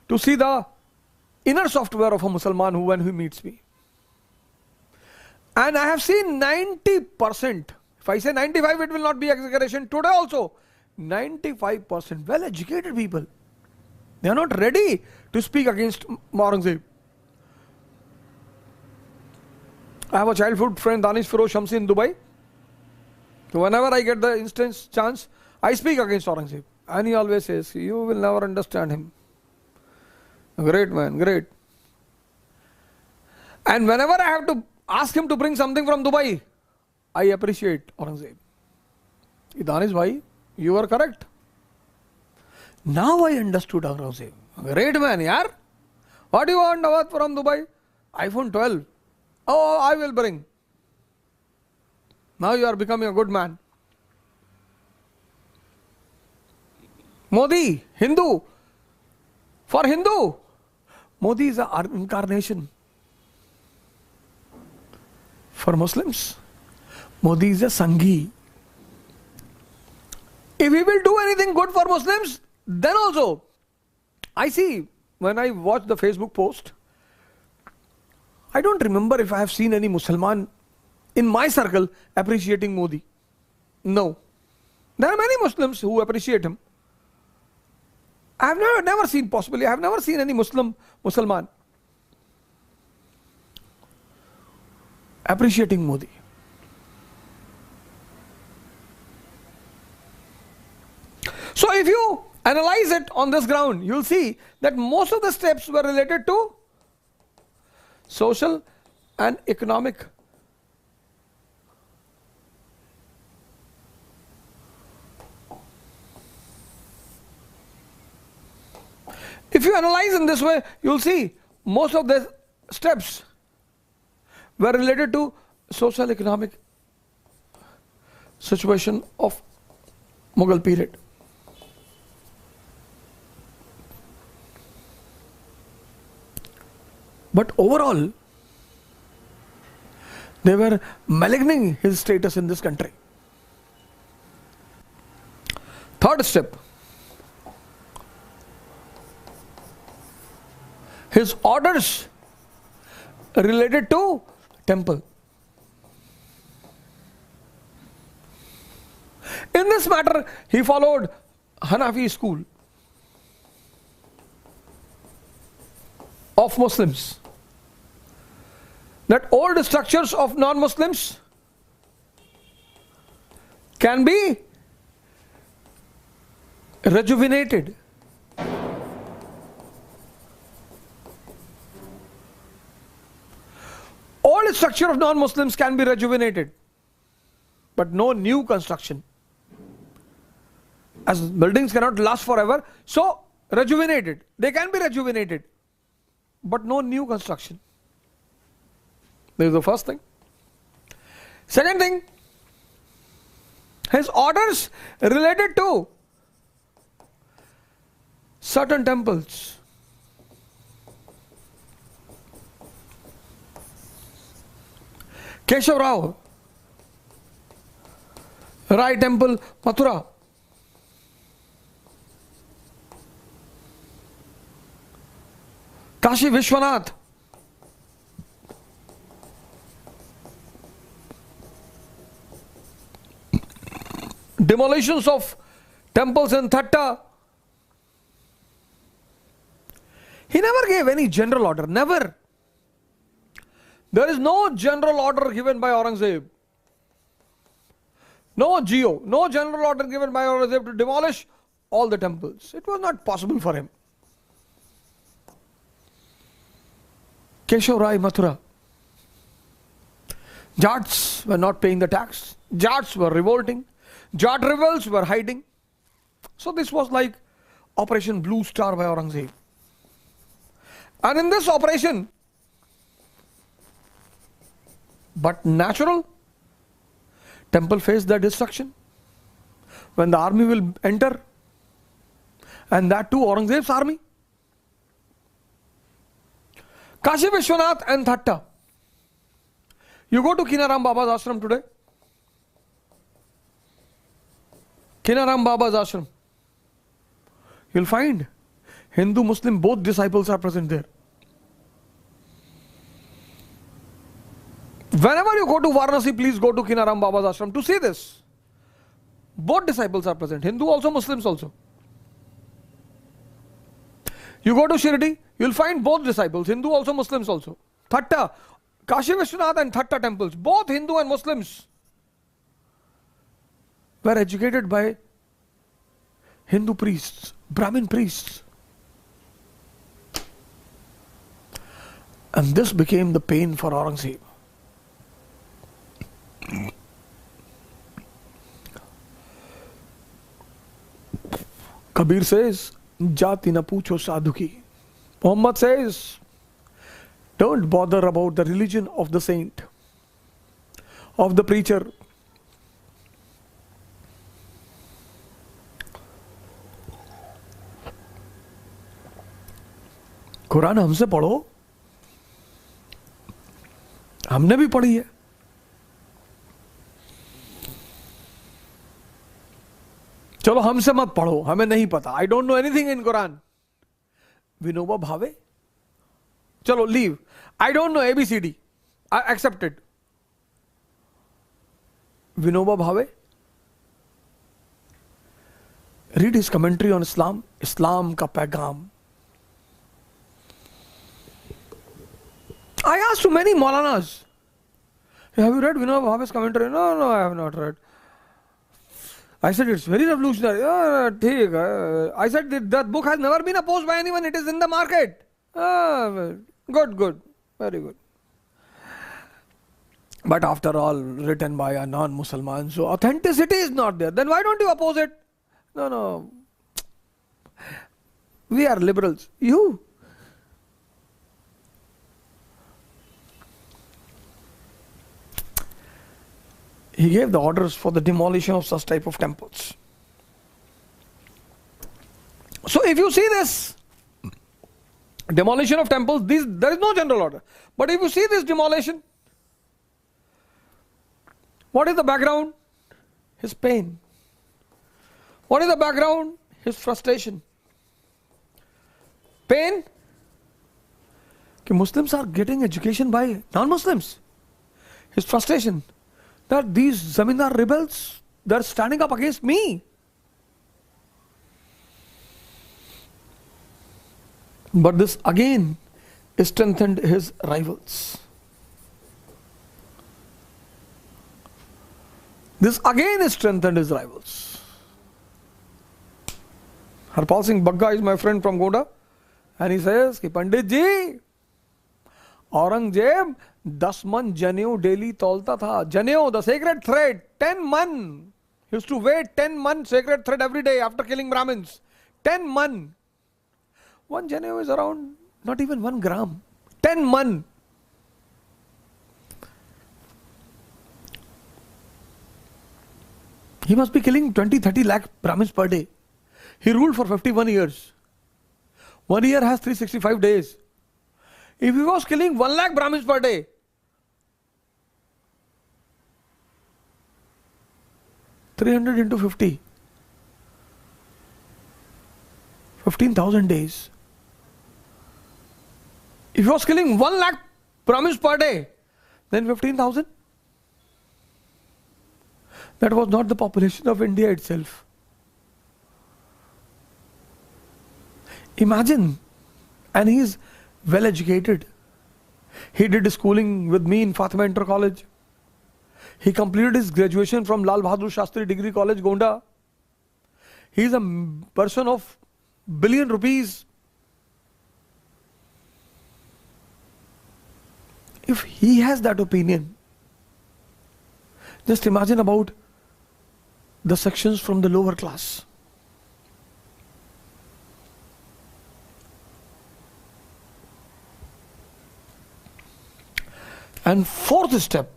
to see the inner software of a Musliman when he meets me. And I have seen 90%, if I say 95 it will not be exaggeration, today also 95% well educated people, they are not ready to speak against Aurangzeb. I have a childhood friend, Danish Firoz Shamsi in Dubai. So whenever I get the instance chance, I speak against Aurangzeb. And he always says, you will never understand him. Great man, great. And whenever I have to ask him to bring something from Dubai, I appreciate Aurangzeb. Danish bhai, you are correct. Now I understood Aurangzeb. Great man, yaar. What do you want Avadh from Dubai? iPhone 12. Oh, I will bring. Now you are becoming a good man. Modi, Hindu. For Hindu, Modi is an incarnation. For Muslims, Modi is a Sanghi. If we will do anything good for Muslims, then also, I see when I watch the Facebook post, I don't remember if I have seen any Musliman in my circle appreciating Modi. No. There are many Muslims who appreciate him. I have never seen, possibly, I have never seen any Musliman appreciating Modi. So if you analyze it on this ground, you will see that most of the steps were related to social and economic. If you analyze in this way, you will see most of the steps were related to social economic situation of Mughal period. But overall, they were maligning his status in this country. Third step, his orders related to temple. In this matter, he followed Hanafi school of Muslims. That old structures of non-Muslims can be rejuvenated. Old structure of non-Muslims can be rejuvenated, but no new construction. As buildings cannot last forever, so rejuvenated. They can be rejuvenated, but no new construction. This is the first thing. Second thing, his orders related to certain temples. Keshav Rao, Rai Temple, Mathura. Kashi Vishwanath. Demolitions of temples in Thatta. He never gave any general order, never. There is no general order given by Aurangzeb. No GO, no general order given by Aurangzeb to demolish all the temples. It was not possible for him. Keshav Rai, Mathura. Jats were not paying the tax. Jats were revolting. Jat rebels were hiding. So this was like Operation Blue Star by Aurangzeb. And in this operation, but natural, temple faced the destruction. When the army will enter, and that too Aurangzeb's army. Kashi Vishwanath and Thatta. You go to Kinaram Baba's ashram today. Kinaram Baba's ashram. You'll find Hindu, Muslim, both disciples are present there. Whenever you go to Varanasi, please go to Kinaram Baba's ashram to see this. Both disciples are present, Hindu also, Muslims also. You go to Shirdi, you'll find both disciples, Hindu also, Muslims also. Thatta, Kashi Vishwanath and Thatta temples, both Hindu and Muslims were educated by Hindu priests, Brahmin priests. And this became the pain for Aurangzeb. Kabir says, Jati na poocho sadhu ki. Muhammad says, don't bother about the religion of the saint, of the preacher. Quran हमसे पढ़ो, हमने भी पढ़ी है. चलो हमसे मत पढ़ो, हमें नहीं पता. I don't know anything in Quran. Vinoba Bhave. चलो leave. I don't know ABCD. I accept it. Vinoba Bhave. Read his commentary on Islam. Islam ka paigam. I asked to many Maulanas, have you read Vinoba Bhave's commentary? No, I have not read. I said, it's very revolutionary. I said, that book has never been opposed by anyone. It is in the market. Good. Very good. But after all, written by a non-Musliman, so authenticity is not there. Then why don't you oppose it? No. We are liberals. You. He gave the orders for the demolition of such type of temples. So if you see this demolition of temples, there is no general order. But if you see this demolition, what is the background? His pain. What is the background? His frustration. Pain? That Muslims are getting education by non-Muslims. His frustration. That these Zamindar rebels, they are standing up against me. But this again strengthened his rivals. This again strengthened his rivals. Harpal Singh Bagga is my friend from Gonda, and he says, Pandit ji, Aurangzeb 10 मन जनेऊ daily तौलता था. जनेऊ, the sacred thread, 10 मन. He used to weigh 10 मन sacred thread every day after killing Brahmins. 10 man. One Janev is around not even 1 gram. 10 man. He must be killing 20-30 lakh Brahmins per day. He ruled for 51 years. 1 year has 365 days. If he was killing 1 lakh Brahmins per day, $300 into 50, 15,000 days. If he was killing 1 lakh Brahmins per day, then 15,000. That was not the population of India itself. Imagine, and he is well educated. He did schooling with me in Fatima Inter College. He completed his graduation from Lal Bahadur Shastri Degree College, Gonda. He is a person of billion rupees. If he has that opinion, just imagine about the sections from the lower class. And fourth step,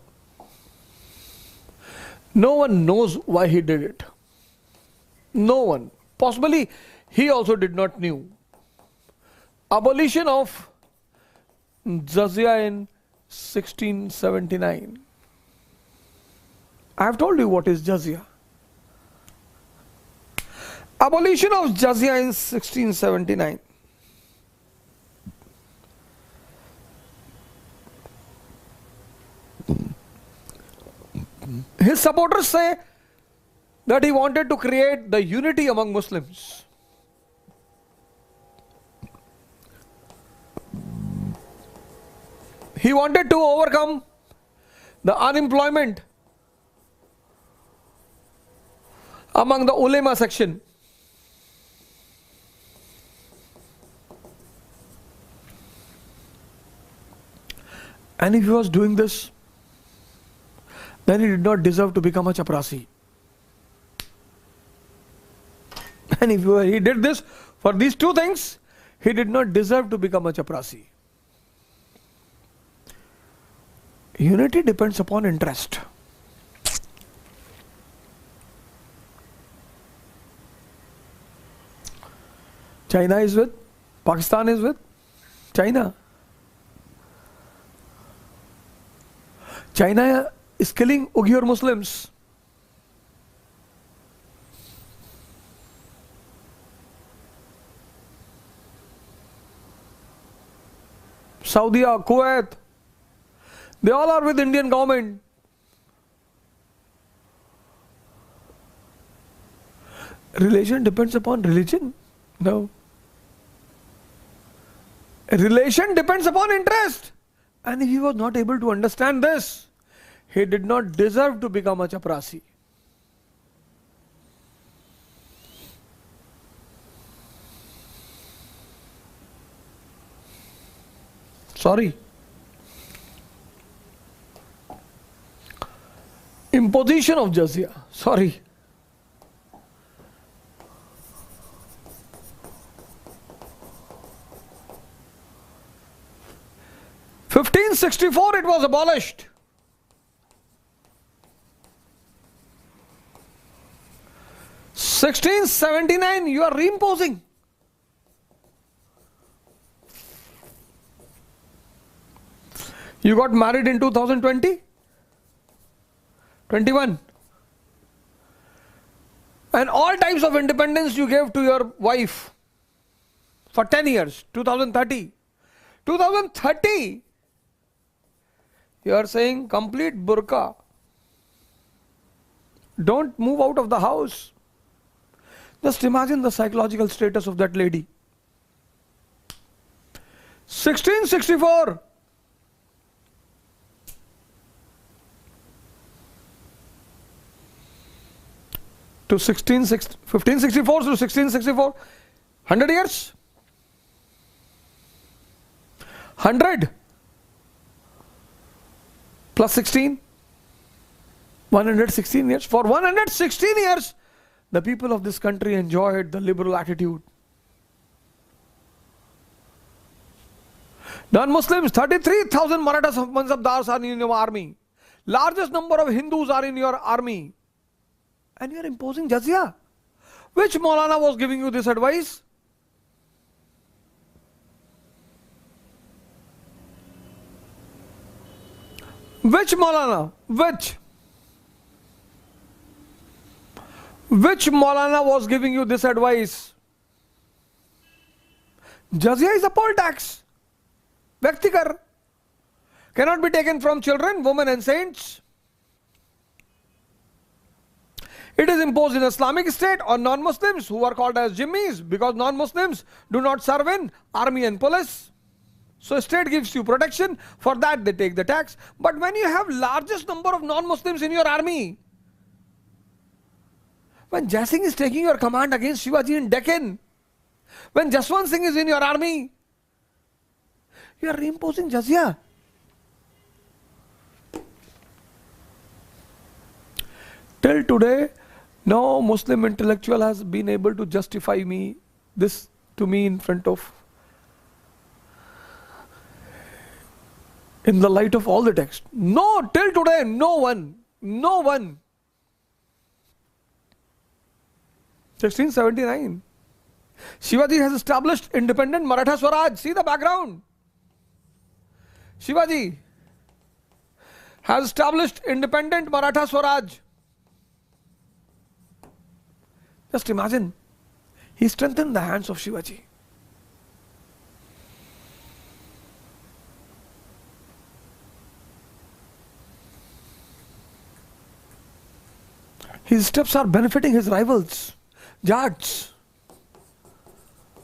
no one knows why he did it. No one. Possibly he also did not knew. Abolition of jizya in 1679. I have told you what is jizya. Abolition of jizya in 1679. His supporters say that he wanted to create the unity among Muslims. He wanted to overcome the unemployment among the ulema section. And if he was doing this, then he did not deserve to become a chaprasi. And if he did this for these two things, he did not deserve to become a chaprasi. Unity depends upon interest. China is with, Pakistan is with China. China is killing Uyghur Muslims. Saudi, Kuwait, they all are with Indian government. Relation depends upon religion? No. Relation depends upon interest. And if he was not able to understand this, he did not deserve to become a chaprasi. Sorry. Imposition of jizya. Sorry. In 1564 it was abolished. 1679 you are reimposing. You got married in 2020? 21. And all types of independence you gave to your wife for 10 years, 2030. 2030, you are saying complete burqa. Don't move out of the house. Just imagine the psychological status of that lady. 1664. To 1564 to 1664, 100 years? 100 plus 16, 116 years. For 116 years, the people of this country enjoyed the liberal attitude. Non-Muslims, 33,000 Maratha Mansabdars are in your army. Largest number of Hindus are in your army. And you are imposing jizya. Which Maulana was giving you this advice? Which Maulana? Which Maulana was giving you this advice? Jizya is a poll tax. Vyaktikar. Cannot be taken from children, women and saints. It is imposed in Islamic State on non-Muslims who are called as Jimmis because non-Muslims do not serve in army and police. So state gives you protection, for that they take the tax. But when you have largest number of non-Muslims in your army, when Jai Singh is taking your command against Shivaji in Deccan, when Jaswant Singh is in your army, you are reimposing jizya. Till today, no Muslim intellectual has been able to justify this to me in the light of all the text. No, till today, no one. 1679. Shivaji has established independent Maratha Swaraj. See the background. Shivaji has established independent Maratha Swaraj. Just imagine, he strengthened the hands of Shivaji. His steps are benefiting his rivals, Jats,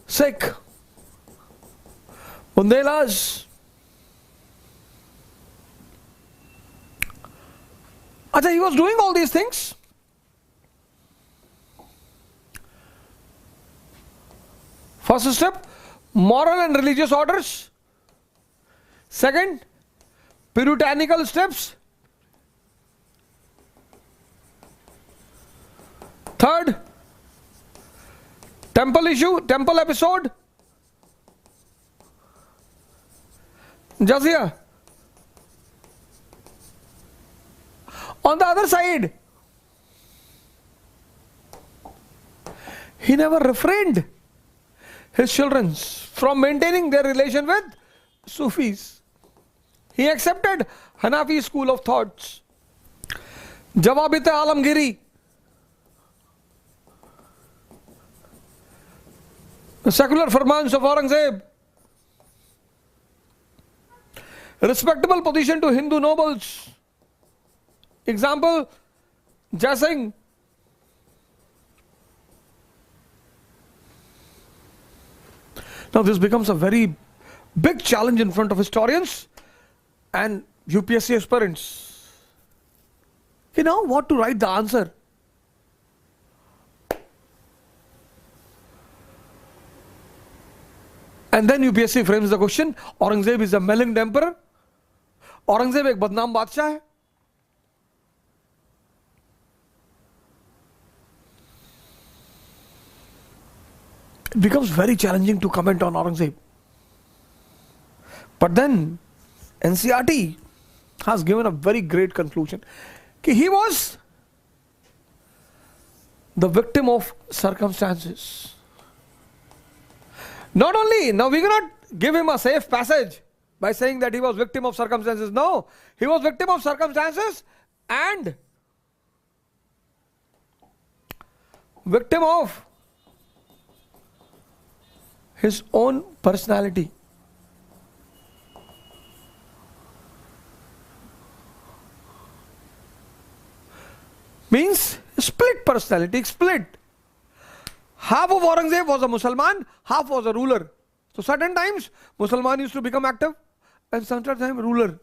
Sikh, Bundelas. He was doing all these things. First step, moral and religious orders. Second, puritanical steps. Third, temple episode. Jazia. On the other side, he never refrained his children from maintaining their relation with Sufis. He accepted Hanafi school of thoughts. Jawabit Alamgiri. The secular farmans of Aurangzeb. Respectable position to Hindu nobles. Example, Jai Singh. Now this becomes a very big challenge in front of historians and UPSC aspirants. You know what to write the answer. And then UPSC frames the question, Aurangzeb is a malign emperor. Aurangzeb एक बदनाम बादशाह है. It becomes very challenging to comment on Aurangzeb. But then NCRT has given a very great conclusion. He was the victim of circumstances. Not only, now we cannot give him a safe passage by saying that he was victim of circumstances. No, he was victim of circumstances and victim of his own personality. Means split personality, split. Half of Aurangzeb was a Mussalman, half was a ruler. So certain times Mussalman used to become active and certain time ruler.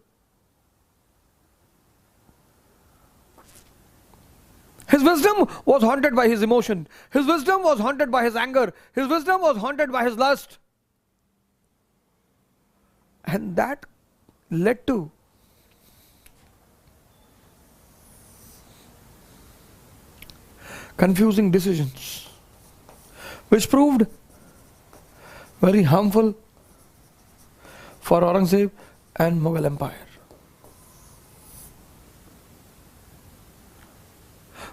His wisdom was haunted by his emotion. His wisdom was haunted by his anger. His wisdom was haunted by his lust. And that led to confusing decisions, which proved very harmful for Aurangzeb and Mughal Empire.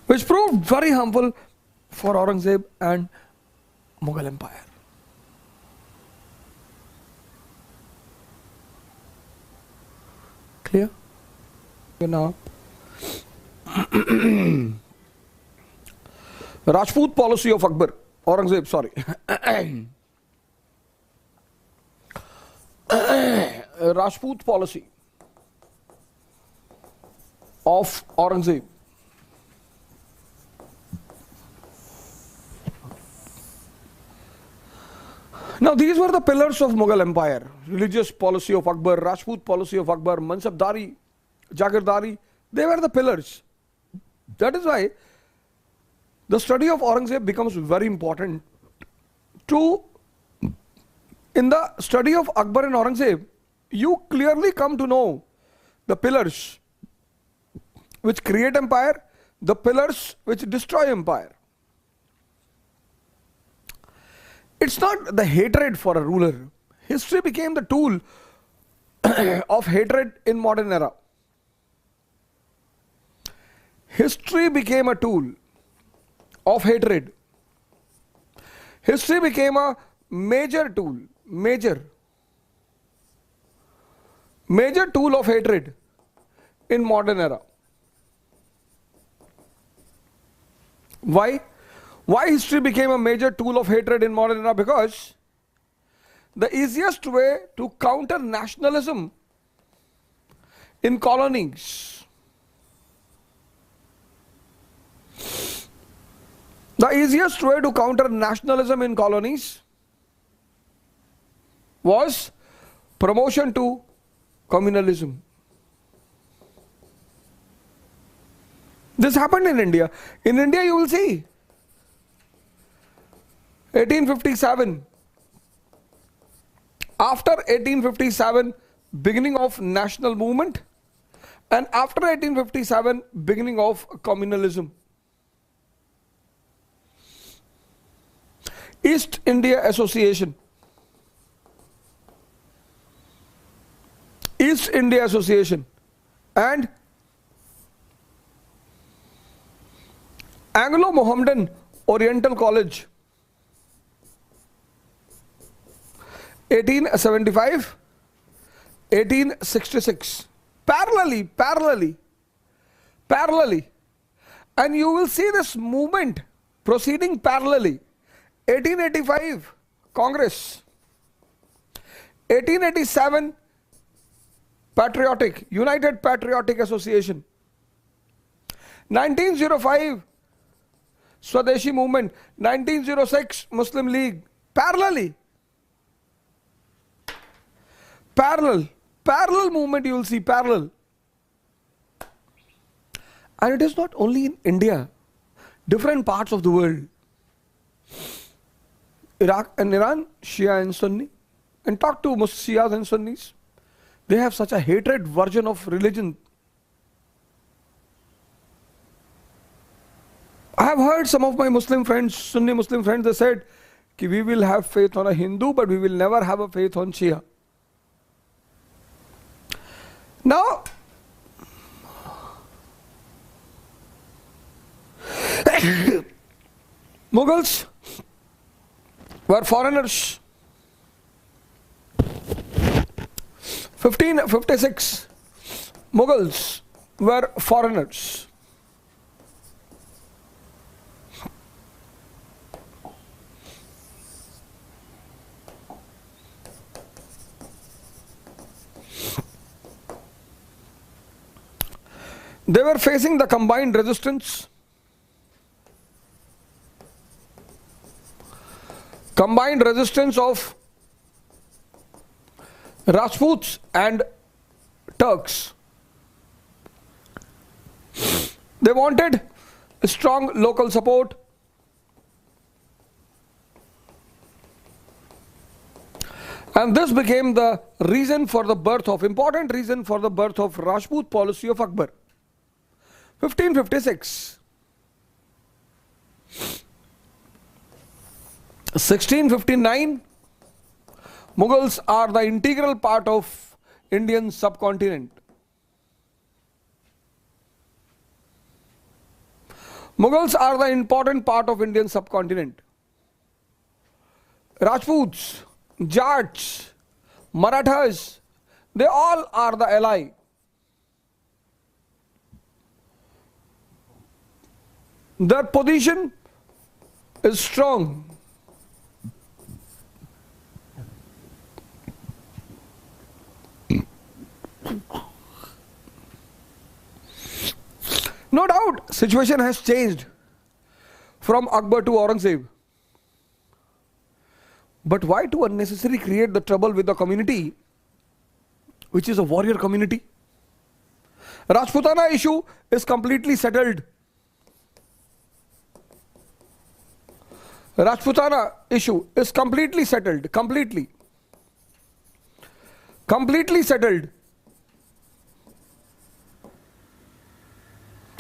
Which proved very harmful for Aurangzeb and Mughal Empire. Clear? Now, Rajput policy of Akbar, Aurangzeb, sorry. Rajput policy of Aurangzeb. Now these were the pillars of Mughal Empire. Religious policy of Akbar, Rajput policy of Akbar, Mansabdari, Jagirdari, they were the pillars. That is why the study of Aurangzeb becomes very important. In the study of Akbar and Aurangzeb, you clearly come to know the pillars which create empire, the pillars which destroy empire. It's not the hatred for a ruler. History became the tool of hatred in modern era. History became a tool of hatred. History became a major tool, major tool of hatred in modern era. Why? Why history became a major tool of hatred in modern era? Because the easiest way to counter nationalism in colonies, the easiest way to counter nationalism in colonies was promotion to communalism. This happened in India. In India, you will see 1857. After 1857, beginning of national movement, and after 1857, beginning of communalism. East India Association. East India Association and Anglo-Mohammedan Oriental College, 1875, 1866, parallelly, and you will see this movement proceeding parallelly. 1885 Congress, 1887 United Patriotic Association, 1905 Swadeshi movement, 1906 Muslim League, parallel movement, you will see parallel. And it is not only in India, different parts of the world. Iraq and Iran, Shia and Sunni, and talk to Shias and Sunnis. They have such a hatred version of religion. I have heard some of my Muslim friends, Sunni Muslim friends, they said, कि we will have faith on a Hindu, but we will never have a faith on Shia. Now, Mughals were foreigners. 1556, Mughals were foreigners. They were facing the combined resistance of Rajputs and Turks. They wanted strong local support. And this became the reason for the birth of, important reason for the birth of Rajput policy of Akbar. 1556. 1659, Mughals are the integral part of Indian subcontinent. Mughals are the important part of Indian subcontinent. Rajputs, Jats, Marathas, they all are the ally. Their position is strong. No doubt, situation has changed from Akbar to Aurangzeb. But why to unnecessarily create the trouble with the community, which is a warrior community? Rajputana issue is completely settled. Rajputana issue is completely settled, completely settled.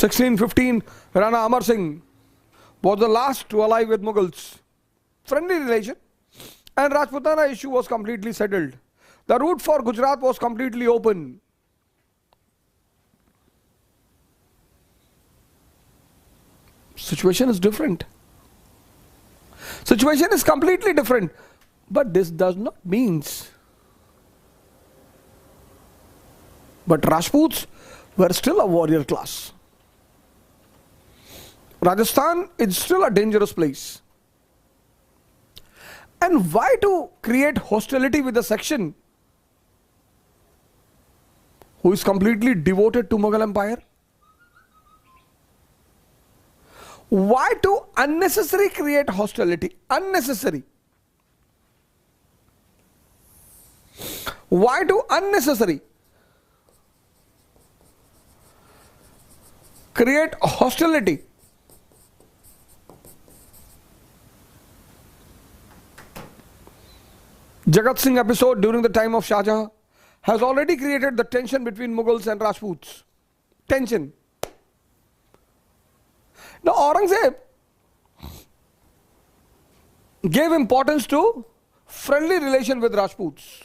1615, Rana Amar Singh was the last to ally with Mughals. Friendly relation, and Rajputana issue was completely settled. The route for Gujarat was completely open. Situation is different. Situation is completely different. But this does not mean. But Rajputs were still a warrior class. Rajasthan is still a dangerous place. And why to create hostility with a section who is completely devoted to Mughal Empire? Why to unnecessarily create hostility? Unnecessary. Why to unnecessary create hostility? Jagat Singh episode during the time of Shah Jahan has already created the tension between Mughals and Rajputs. Tension. Now Aurangzeb gave importance to friendly relation with Rajputs.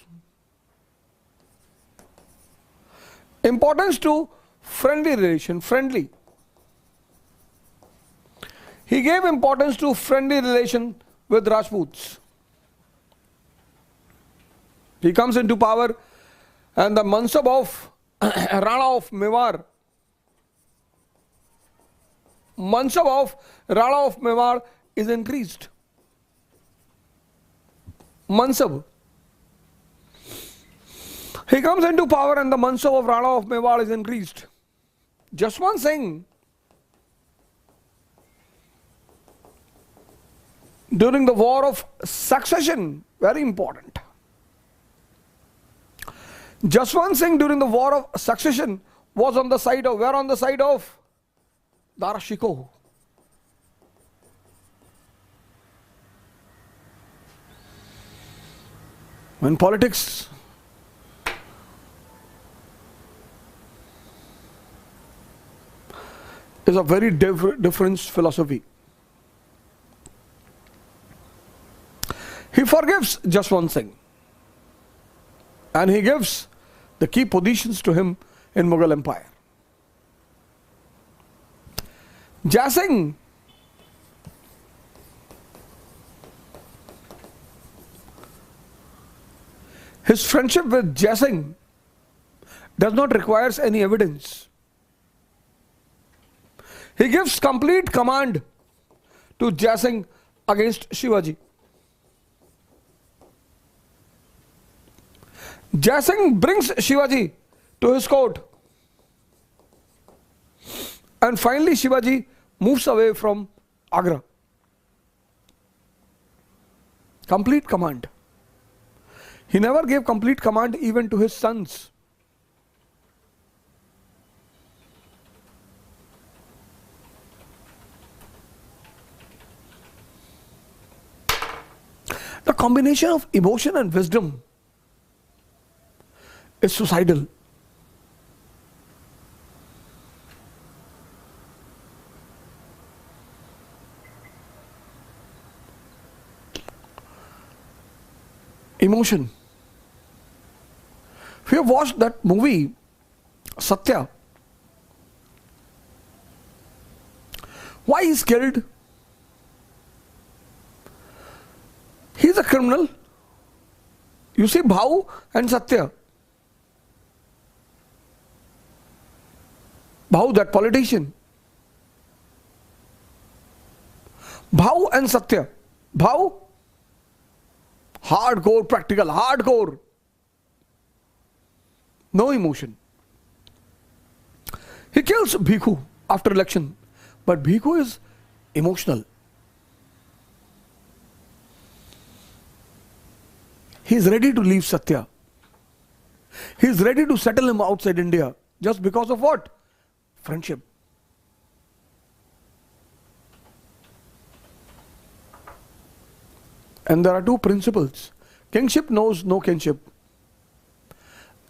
Importance to friendly relation, friendly. He gave importance to friendly relation with Rajputs. He comes into power and the mansab of Rana of Mewar, mansab of Rana of Mewar is increased. Mansab. He comes into power and the mansab of Rana of Mewar is increased. Jaswant Singh, during the war of succession, very important. Jaswant Singh during the war of succession was on the side of, where on the side of Dara Shikoh. When politics is a very different philosophy. He forgives Jaswant Singh and he gives the key positions to him in Mughal Empire. Jai Singh his friendship with Jai Singh does not require any evidence. He gives complete command to Jai Singh against Shivaji. Jai Singh brings Shivaji to his court. And finally Shivaji moves away from Agra. Complete command. He never gave complete command even to his sons. The combination of emotion and wisdom is suicidal. Emotion. If you have watched that movie, Satya, why he is killed? He is a criminal. You see Bhau and Satya. Bhau, that politician. Bhau and Satya. Bhau, hardcore, practical, hardcore. No emotion. He kills Bhikhu after election. But Bhikhu is emotional. He is ready to leave Satya. He is ready to settle him outside India. Just because of what? Friendship. And there are two principles. Kingship knows no kinship.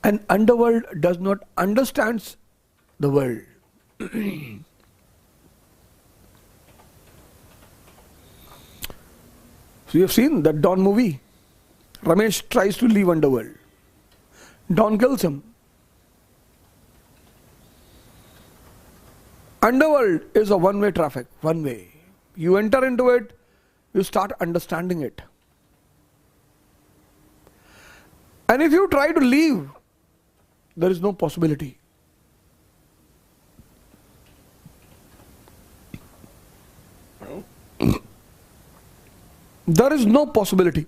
And underworld does not understand the world. So you have seen that Don movie. Ramesh tries to leave underworld. Don kills him. Underworld is a one-way traffic, one way. You enter into it, you start understanding it. And if you try to leave, there is no possibility. There is no possibility.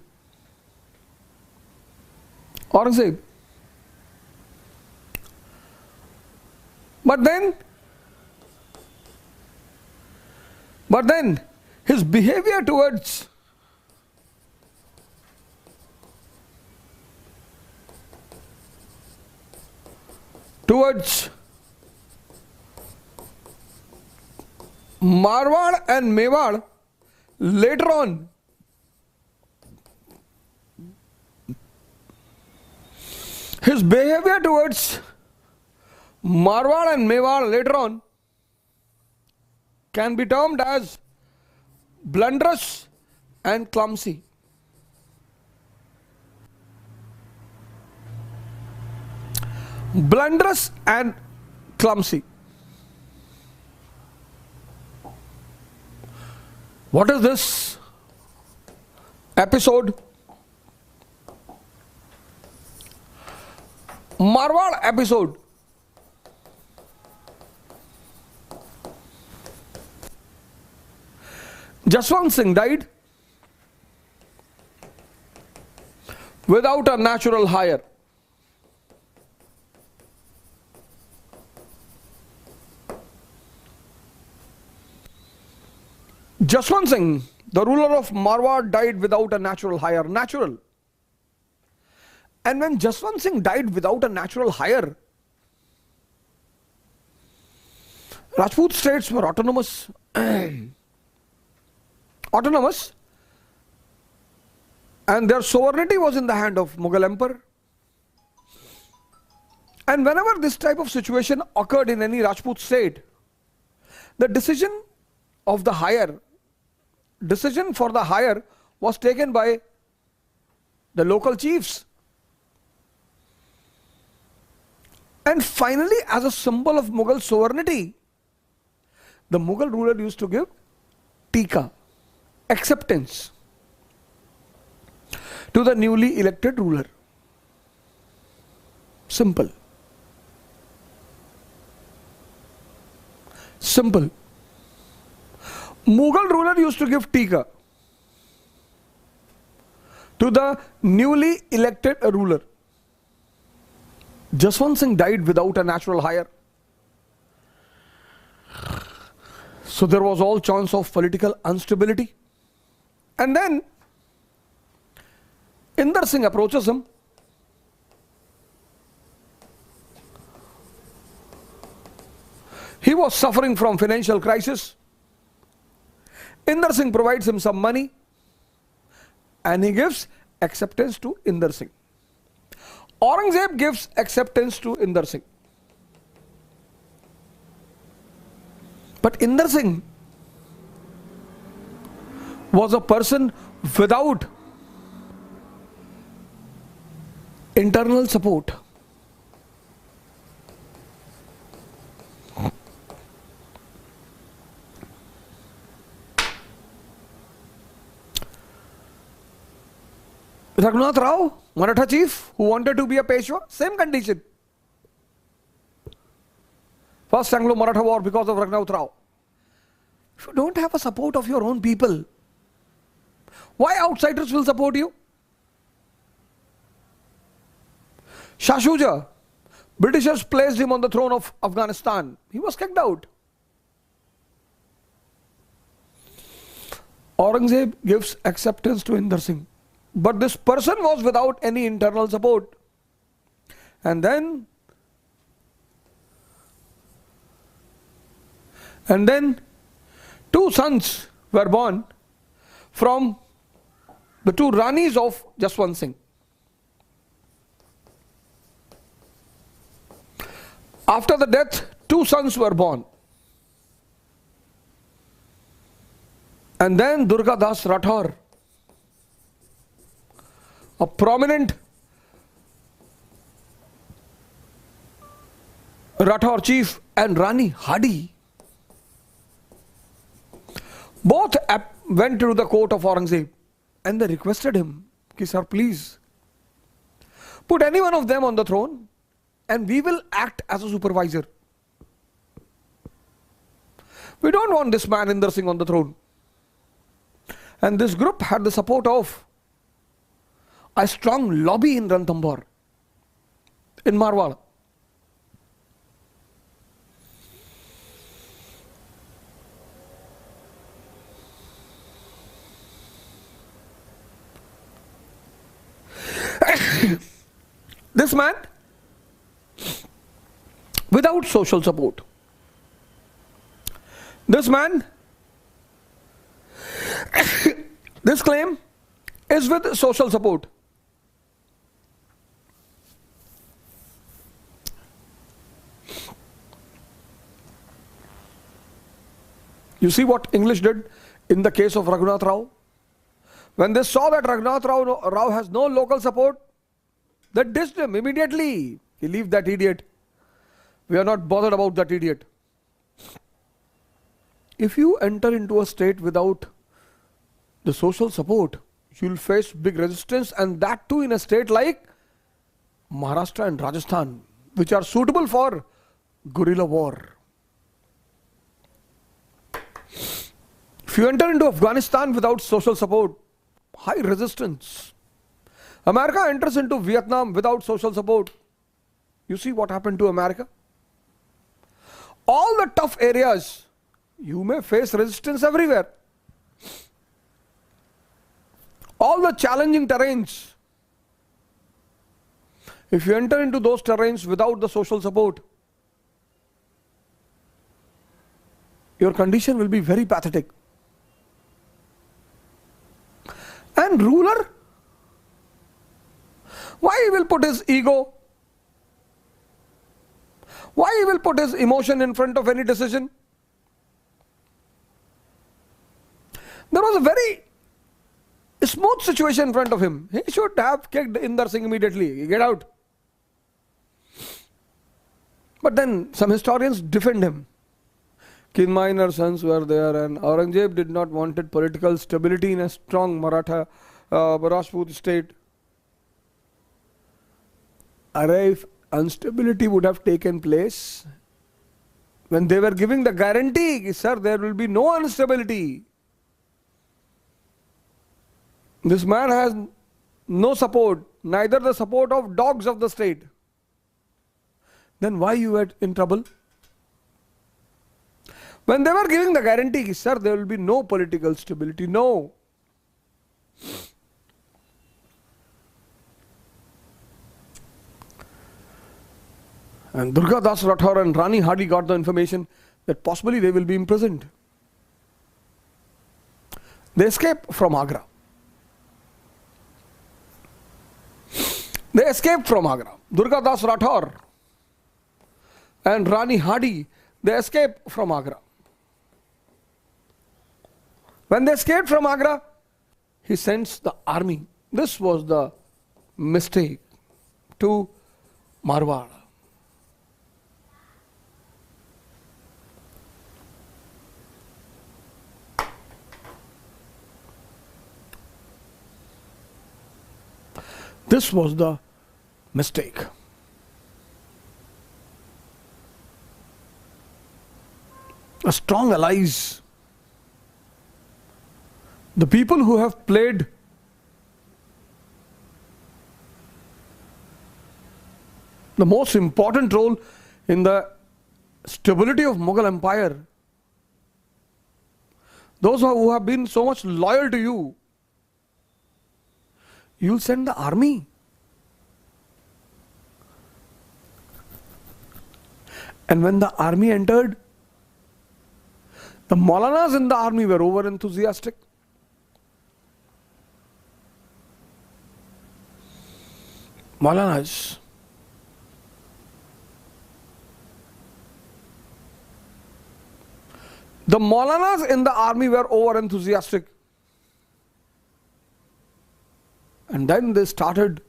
Aurangzeb. But then his behavior towards Marwar and Mewar later on his behavior towards Marwar and Mewar later on can be termed as blunderous and clumsy. Blunderous and clumsy. What is this episode? Marwar episode. Jaswant Singh died without a natural hire. Jaswant Singh, the ruler of Marwar, died without a natural hire. Natural. And when Jaswant Singh died without a natural hire, Rajput states were autonomous. Autonomous, and their sovereignty was in the hand of Mughal emperor. And whenever this type of situation occurred in any Rajput state, the decision for the hire was taken by the local chiefs. And finally, as a symbol of Mughal sovereignty, the Mughal ruler used to give tika, acceptance, to the newly elected ruler. Simple. Simple. Mughal ruler used to give tika to the newly elected ruler. Jaswant Singh died without a natural hire. So there was all chance of political instability. And then Inder Singh approaches him. He was suffering from financial crisis. Inder Singh provides him some money and he gives acceptance to Inder Singh. Aurangzeb gives acceptance to Inder Singh. But Inder Singh was a person without internal support. Raghunath Rao, Maratha chief, who wanted to be a Peshwa, same condition. First Anglo-Maratha war because of Raghunath Rao. If you don't have a support of your own people, why outsiders will support you? Shah Shuja, Britishers placed him on the throne of Afghanistan. He was kicked out. Aurangzeb gives acceptance to Inder Singh. But this person was without any internal support. And then two sons were born from the two Ranis of Jaswant Singh. After the death, two sons were born. And then Durga Das Rathore a prominent Rathore chief, and Rani Hadi, both went to the court of Aurangzeb and they requested him, ki sir, please put any one of them on the throne and we will act as a supervisor. We don't want this man Inder Singh on the throne. And this group had the support of a strong lobby in Ranthambore, in Marwar. This man, without social support, this man, this claim is with social support. You see what English did in the case of Raghunath Rao? When they saw that Raghunath Rao has no local support, they dished him immediately. He leave that idiot. We are not bothered about that idiot. If you enter into a state without the social support, you will face big resistance, and that too in a state like Maharashtra and Rajasthan, which are suitable for guerrilla war. If you enter into Afghanistan without social support, high resistance. America enters into Vietnam without social support. You see what happened to America? All the tough areas, you may face resistance everywhere. All the challenging terrains, if you enter into those terrains without the social support, your condition will be very pathetic. And ruler, why he will put his ego? Why he will put his emotion in front of any decision? There was a very smooth situation in front of him. He should have kicked Inder Singh immediately. Get out. But then some historians defend him. His minor sons were there, and Aurangzeb did not wanted political stability in a strong Maratha Rajput state. If instability would have taken place, when they were giving the guarantee, sir, there will be no instability. This man has no support, neither the support of dogs of the state. Then why you were in trouble? When they were giving the guarantee, sir, there will be no political stability, no. And Durga Das Rathore and Rani Hadi got the information that possibly they will be imprisoned. They escaped from Agra. They escaped from Agra. Durga Das Rathore and Rani Hadi, they escaped from Agra. When they escaped from Agra, he sends the army. This was the mistake to Marwar. This was the mistake. A strong allies. The people who have played the most important role in the stability of Mughal Empire, those who have been so much loyal to you, you'll send the army. And when the army entered, the Maulanas in the army were over enthusiastic. Maulanas. The Maulanas in the army were over enthusiastic. And then they started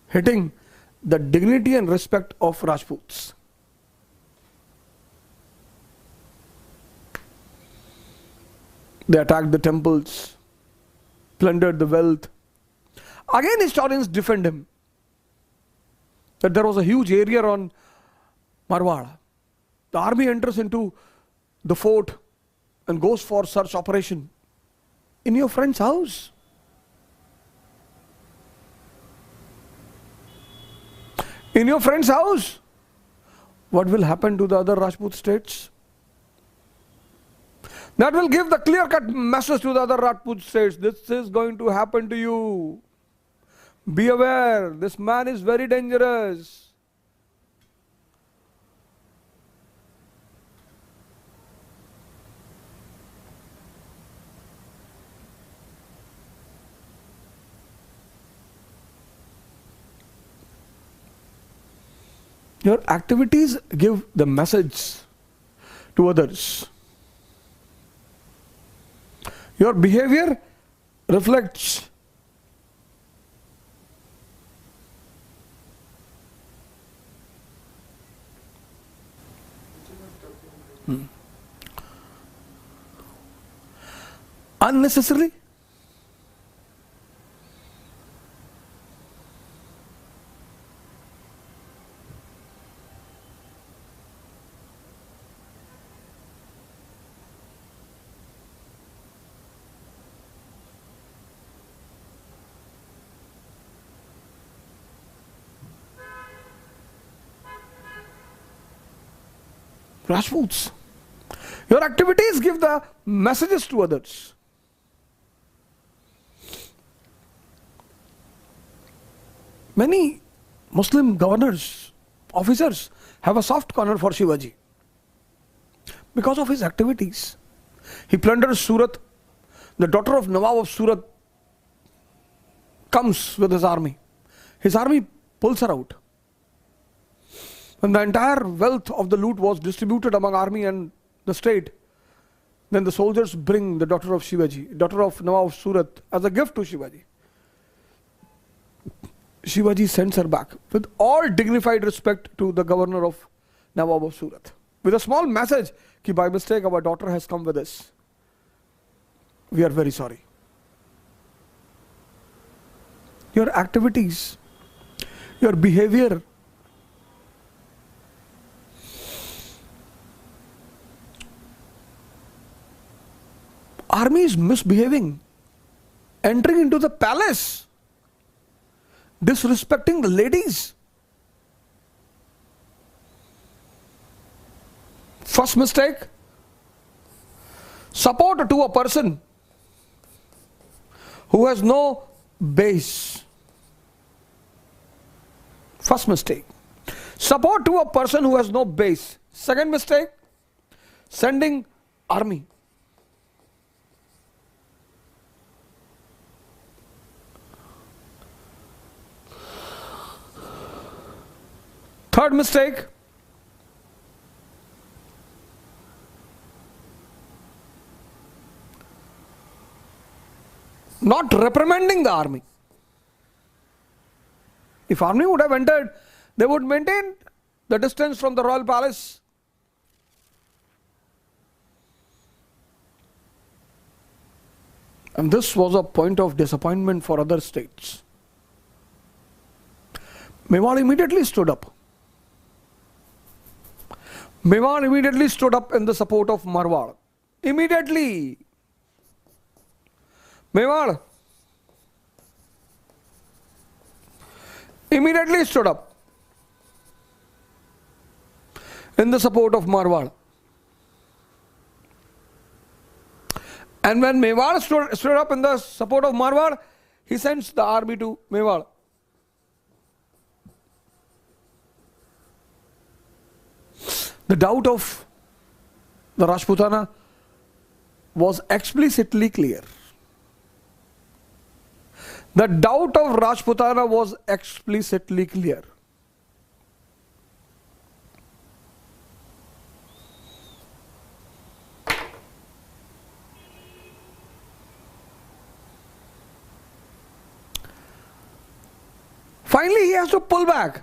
hitting the dignity and respect of Rajputs. They attacked the temples, plundered the wealth. Again, historians defend him that there was a huge area on Marwar. The army enters into the fort and goes for search operation in your friend's house. In your friend's house. What will happen to the other Rajput states? That will give the clear-cut message to the other Rajput states. This is going to happen to you. Be aware, this man is very dangerous. Your activities give the message to others. Your behavior reflects unnecessarily. Rajputs. Your activities give the messages to others. Many Muslim governors, officers have a soft corner for Shivaji because of his activities. He plunders Surat. The daughter of Nawab of Surat comes with his army. His army pulls her out. When the entire wealth of the loot was distributed among army and the state, then the soldiers bring the daughter of Shivaji, daughter of Nawab of Surat, as a gift to Shivaji. Shivaji sends her back with all dignified respect to the governor of Nawab of Surat, with a small message that by mistake our daughter has come with us. We are very sorry. Your activities, your behavior, army is misbehaving, entering into the palace, disrespecting the ladies. First mistake, support to a person who has no base. First mistake, support to a person who has no base. Second mistake, sending army. Third mistake, not reprimanding the army. If army would have entered, they would maintain the distance from the royal palace. And this was a point of disappointment for other states. Mewar immediately stood up. Mewar immediately stood up in the support of Marwar. Immediately. Mewar immediately stood up in the support of Marwar. And when Mewar stood up in the support of Marwar, he sends the army to Mewar. The doubt of the Rajputana was explicitly clear. The doubt of Rajputana was explicitly clear. Finally, he has to pull back.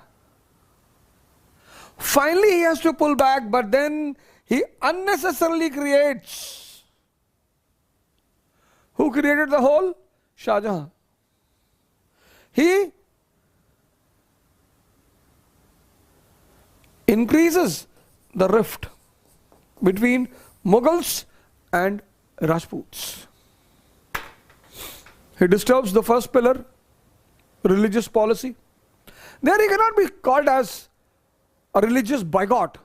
Finally, he has to pull back, but then he unnecessarily creates. Who created the hole? Shah Jahan. He increases the rift between Mughals and Rajputs. He disturbs the first pillar, religious policy. There he cannot be called as a religious bigot.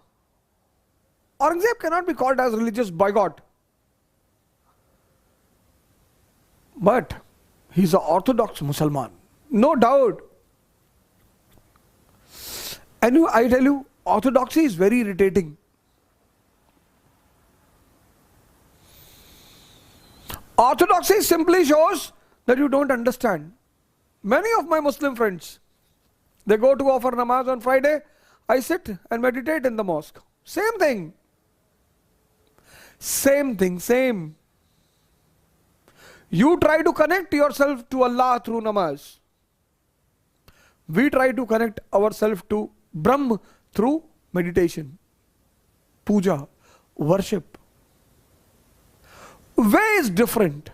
Aurangzeb cannot be called as religious bigot. But he's an orthodox Muslim, no doubt. And I tell you, orthodoxy is very irritating. Orthodoxy simply shows that you don't understand. Many of my Muslim friends, they go to offer namaz on Friday. I sit and meditate in the mosque. Same thing. Same thing, same. You try to connect yourself to Allah through namaz. We try to connect ourselves to Brahm through meditation, puja, worship. Way is different.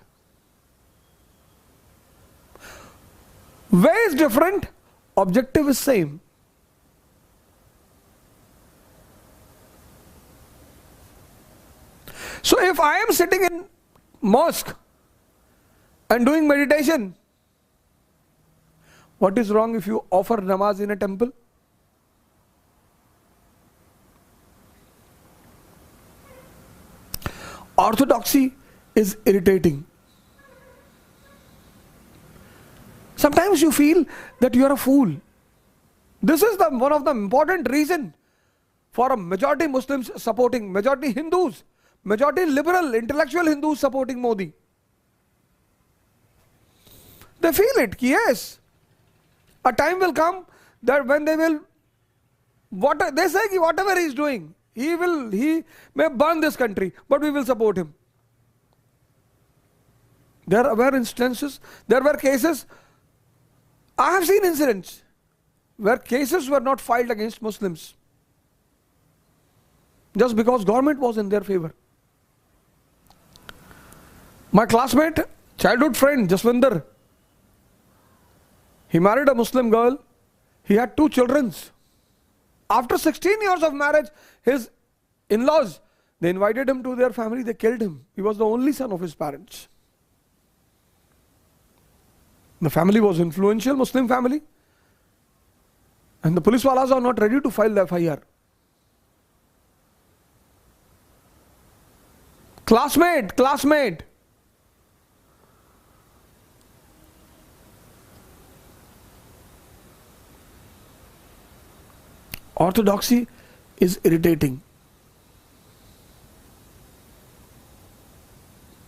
Way is different, objective is same. So if I am sitting in mosque and doing meditation, what is wrong if you offer namaz in a temple? Orthodoxy is irritating. Sometimes you feel that you are a fool. This is one of the important reasons for a majority Muslims supporting, majority Hindus, majority liberal, intellectual Hindus supporting Modi. They feel it, yes. A time will come that when they will, they say that whatever he is doing, he may burn this country, but we will support him. There were instances, there were cases, I have seen incidents where cases were not filed against Muslims just because government was in their favor. My classmate, childhood friend, Jaswinder, he married a Muslim girl. He had 2 children. After 16 years of marriage, his in-laws, they invited him to their family, they killed him. He was the only son of his parents. The family was influential Muslim family. And the police walas are not ready to file the FIR. Classmate. Orthodoxy is irritating.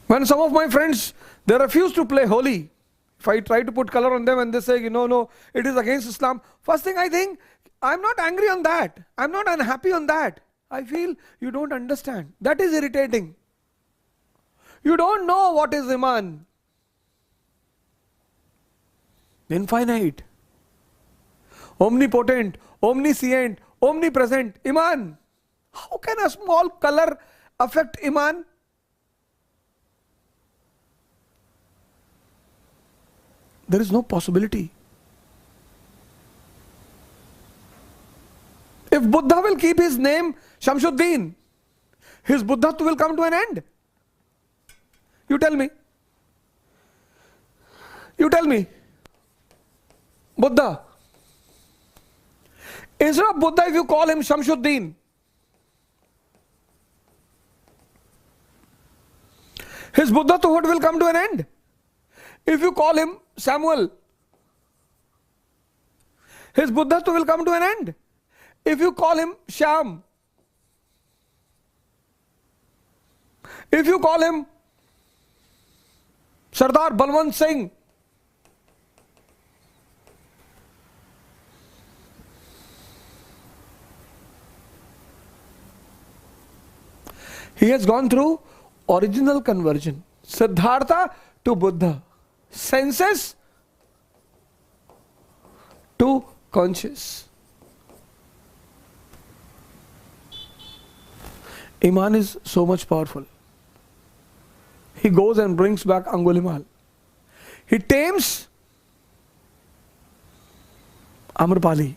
When some of my friends, they refuse to play Holi, if I try to put color on them and they say, no, it is against Islam. First thing I think, I'm not angry on that. I'm not unhappy on that. I feel you don't understand. That is irritating. You don't know what is Iman. Infinite, omnipotent, omniscient, omnipresent. Iman. How can a small color affect Iman? There is no possibility. If Buddha will keep his name Shamsuddin, his Buddhatva will come to an end. You tell me. Buddha. Instead of Buddha, if you call him Shamsuddin, his Buddhatva will come to an end. If you call him Samuel, his Buddhatva will come to an end. If you call him Shyam, if you call him Sardar Balwant Singh, he has gone through original conversion. Siddhartha to Buddha. Senses to conscious. Iman is so much powerful. He goes and brings back Angulimal. He tames Amrpali.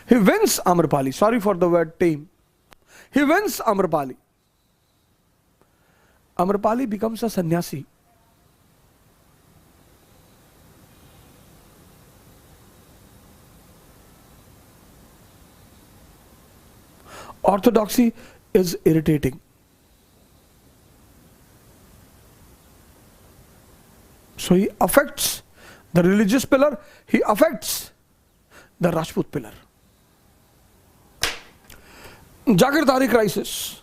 He wins Amrpali. Sorry for the word tame. He wins Amrpali. Amrpali becomes a sannyasi. Orthodoxy is irritating. So he affects the religious pillar, he affects the Rajput pillar. Jagirdari crisis.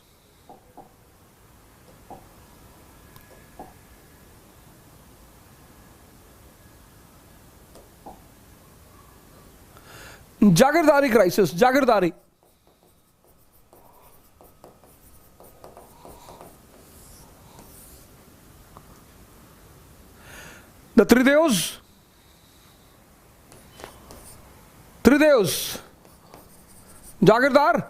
Jagirdari crisis. Jagirdari. The Tridevs, Jagirdar,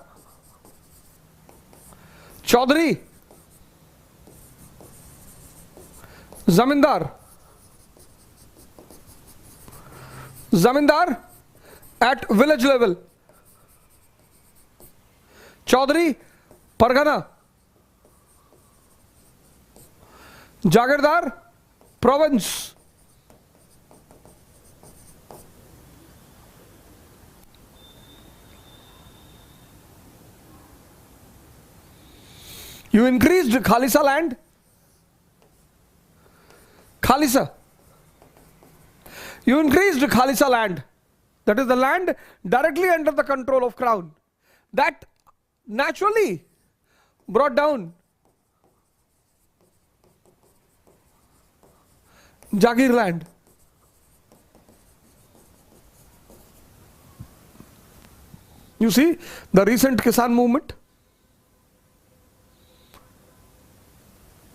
Chaudhary, Zamindar at village level, Chaudhary, Pargana, Jagirdar, province. You increased Khalisa land. Khalisa. You increased Khalisa land. That is the land directly under the control of crown. That naturally brought down Jagir land. You see the recent Kisan movement.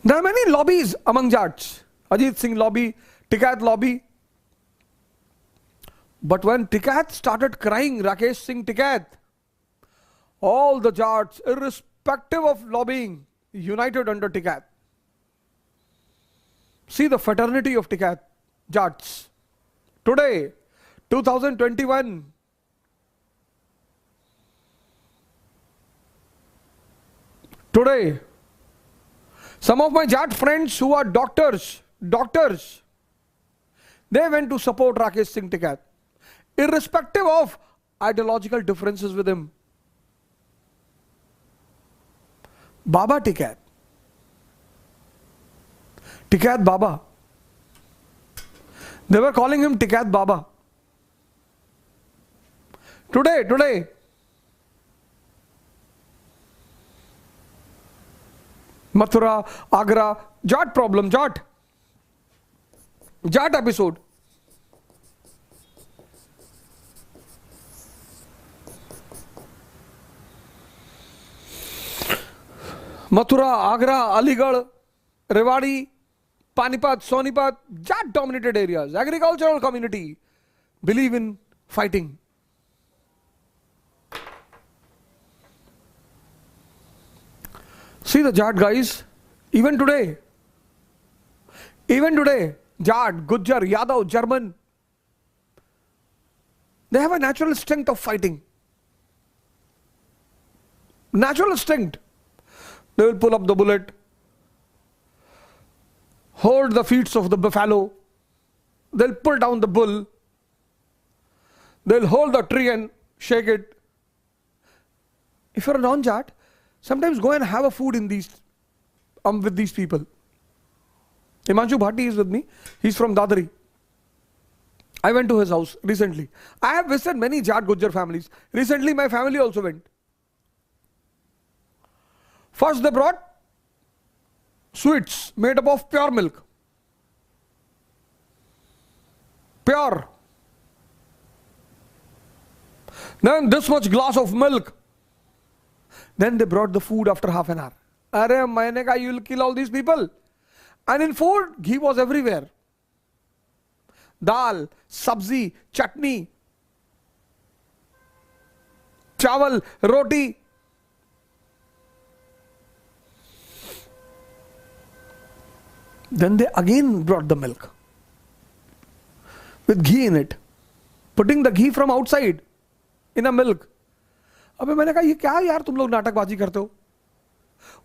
There are many lobbies among Jats. Ajit Singh lobby, Tikait lobby. But when Tikait started crying, Rakesh Singh Tikait, all the Jats, irrespective of lobbying, united under Tikait. See the fraternity of Tikait Jats. Today, 2021, today, some of my Jat friends who are doctors, they went to support Rakesh Singh Tikait, irrespective of ideological differences with him. Baba Tikait, Tikait Baba. They were calling him Tikait Baba. Today, Mathura, Agra, Jat problem, Jat episode. Mathura, Agra, Aligarh, Rewari, Panipat, Sonipat, Jat dominated areas, agricultural community, believe in fighting. See the Jat guys, even today, Jat, Gujjar, Yadav, German, they have a natural instinct of fighting. Natural instinct. They will pull up the bullet, hold the feet of the buffalo, they'll pull down the bull, they'll hold the tree and shake it. If you're a non-Jat, sometimes go and have a food in these, with these people. Himanshu Bhatti is with me. He's from Dadri. I went to his house recently. I have visited many Jat Gujjar families. Recently my family also went. First they brought sweets made up of pure milk. Pure. Then this much glass of milk. Then they brought the food after half an hour. Arey, maine kaha, you will kill all these people. And in food, ghee was everywhere. dal, sabzi, chutney, chawal, roti. Then they again brought the milk with ghee in it, putting the ghee from outside in a milk. अबे मैंने कहा ये क्या यार तुम लोग नाटकबाजी करते हो?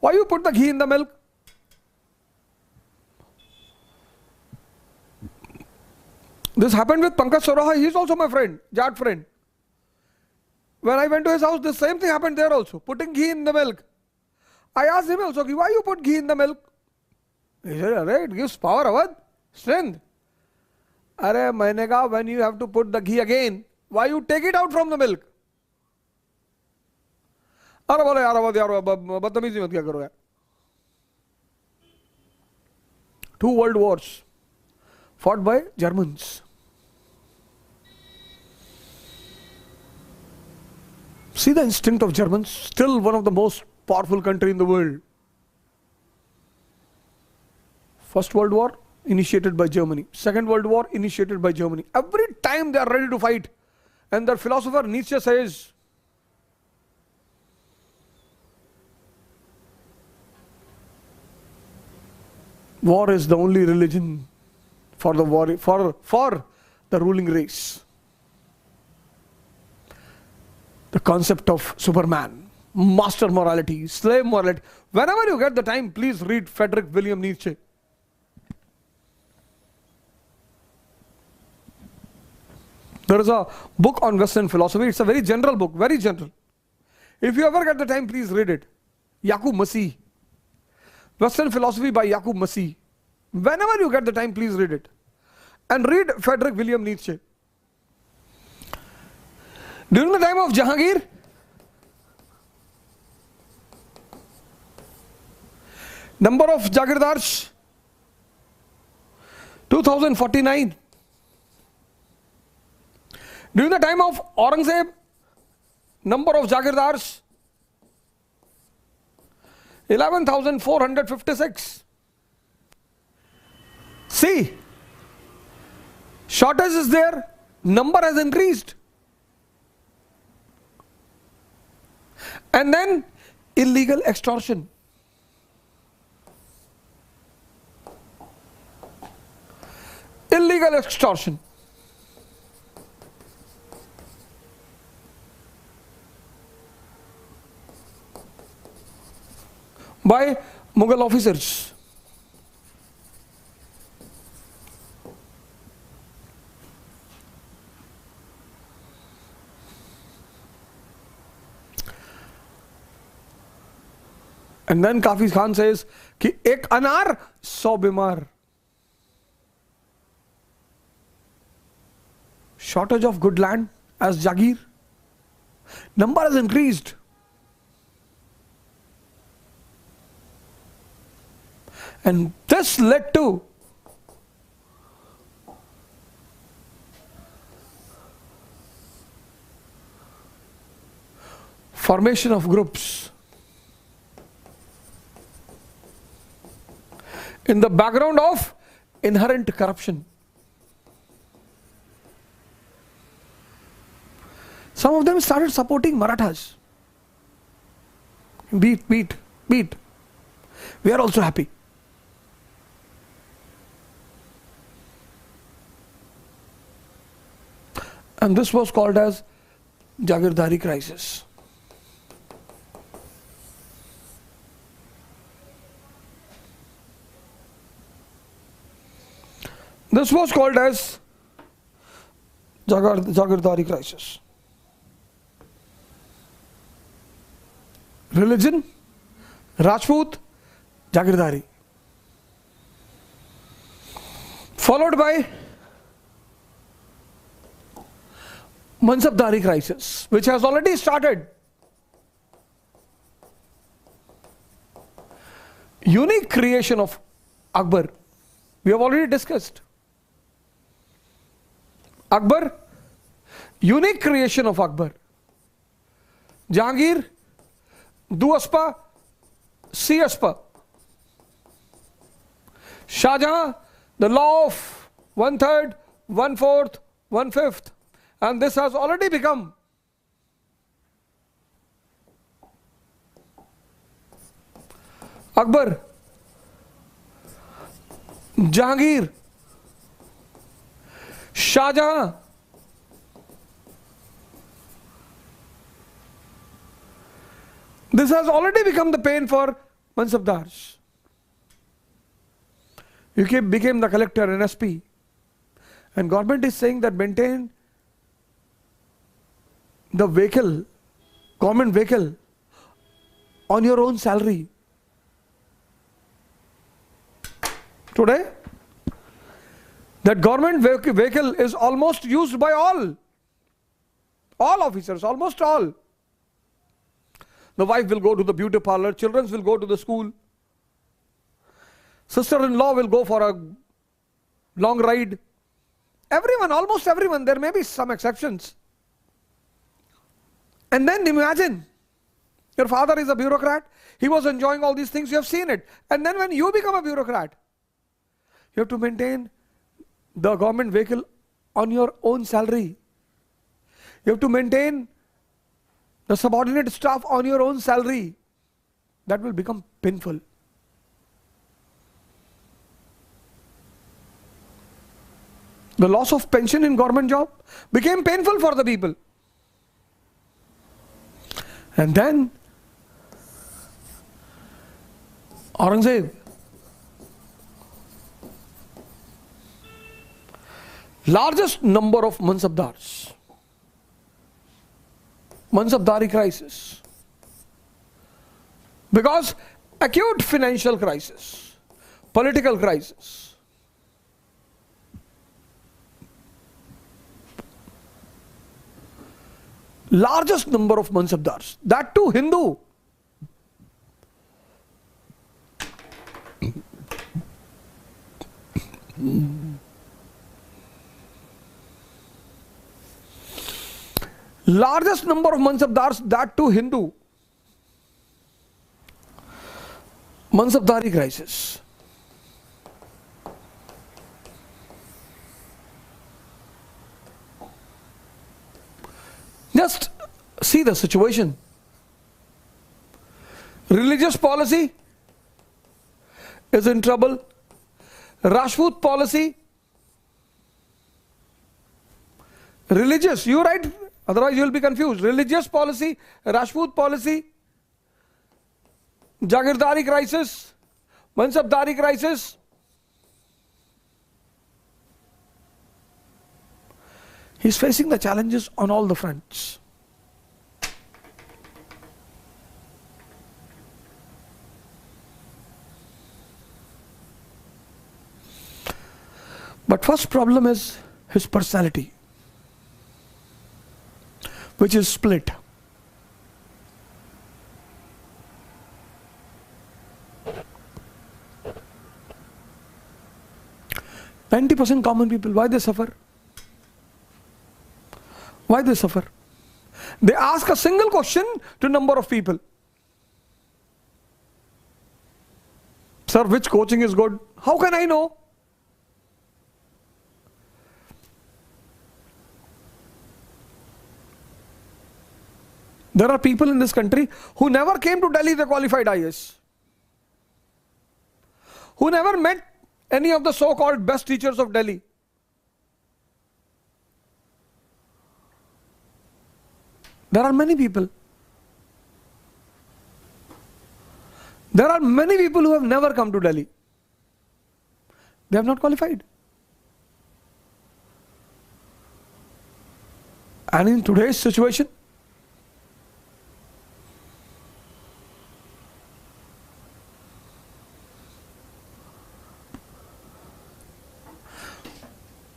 Why you put the ghee in the milk? This happened with Pankaj Soraha. He is also my friend, Jat friend. When I went to his house, the same thing happened there also, putting ghee in the milk. I asked him also, why you put ghee in the milk? He said, "Arey, it gives power, avadh, strength." Arey, maine kaha, when you have to put the ghee again, why you take it out from the milk? अरे बोले यार avadh यार बदतमीजी मत क्या करो यार. 2 world wars fought by Germans. See the instinct of Germans, still one of the most powerful country in the world. First World War initiated by Germany. Second World War initiated by Germany. Every time they are ready to fight. And their philosopher Nietzsche says, war is the only religion for the ruling race. The concept of Superman, master morality, slave morality. Whenever you get the time, please read Friedrich William Nietzsche. There is a book on Western philosophy. It's a very general book, very general. If you ever get the time, please read it. Yaqub Masih. Western philosophy by Yaqub Masih. Whenever you get the time, please read it. And read Friedrich William Nietzsche. During the time of Jahangir, number of Jagirdars 2049. During the time of Aurangzeb, number of Jagirdars 11,456. See, shortage is there, number has increased. And then illegal extortion. Illegal extortion. By Mughal officers. And then Kafi Khan says कि एक अनार 100 बीमार. Shortage of good land as Jagir. Number has increased. And this led to formation of groups. In the background of inherent corruption. Some of them started supporting Marathas. Beat. We are also happy. And this was called as Jagirdari crisis. This was called as Jagirdari crisis. Religion, Rajput, Jagirdari. Followed by Mansabdari crisis, which has already started. Unique creation of Akbar. We have already discussed. Akbar, unique creation of Akbar. Jahangir, do aspa, see aspa. Shah Jahan, the law of 1/3, 1/4, 1/5, and this has already become Akbar, Jahangir, Shah Jahan. This has already become the pain for Mansabdars. You became the collector and SP, and government is saying that maintain the vehicle, government vehicle, on your own salary. Today, that government vehicle is almost used by all officers, almost all. The wife will go to the beauty parlor, children will go to the school, sister-in-law will go for a long ride. Everyone, almost everyone, there may be some exceptions. And then imagine, your father is a bureaucrat, he was enjoying all these things, you have seen it. And then when you become a bureaucrat, you have to maintain the government vehicle on your own salary. You have to maintain the subordinate staff on your own salary. That will become painful. The loss of pension in government job became painful for the people. And then Aurangzeb, largest number of Mansabdars, Mansabdari crisis, because acute financial crisis, political crisis, largest number of Mansabdars, that too Hindu. Largest number of Mansabdars, that too Hindu. Mansabdari crisis. Just see the situation. Religious policy is in trouble. Rajput policy, religious, you write, otherwise you will be confused. Religious policy, Rajput policy, Jagirdari crisis, Mansabdari crisis. He is facing the challenges on all the fronts. But first problem is his personality, which is split. %90 common people, why they suffer? Why they suffer? They ask a single question to number of people. Sir, which coaching is good? How can I know? There are people in this country who never came to Delhi, the qualified IAS, who never met any of the so-called best teachers of Delhi. There are many people. There are many people who have never come to Delhi. They have not qualified. And in today's situation,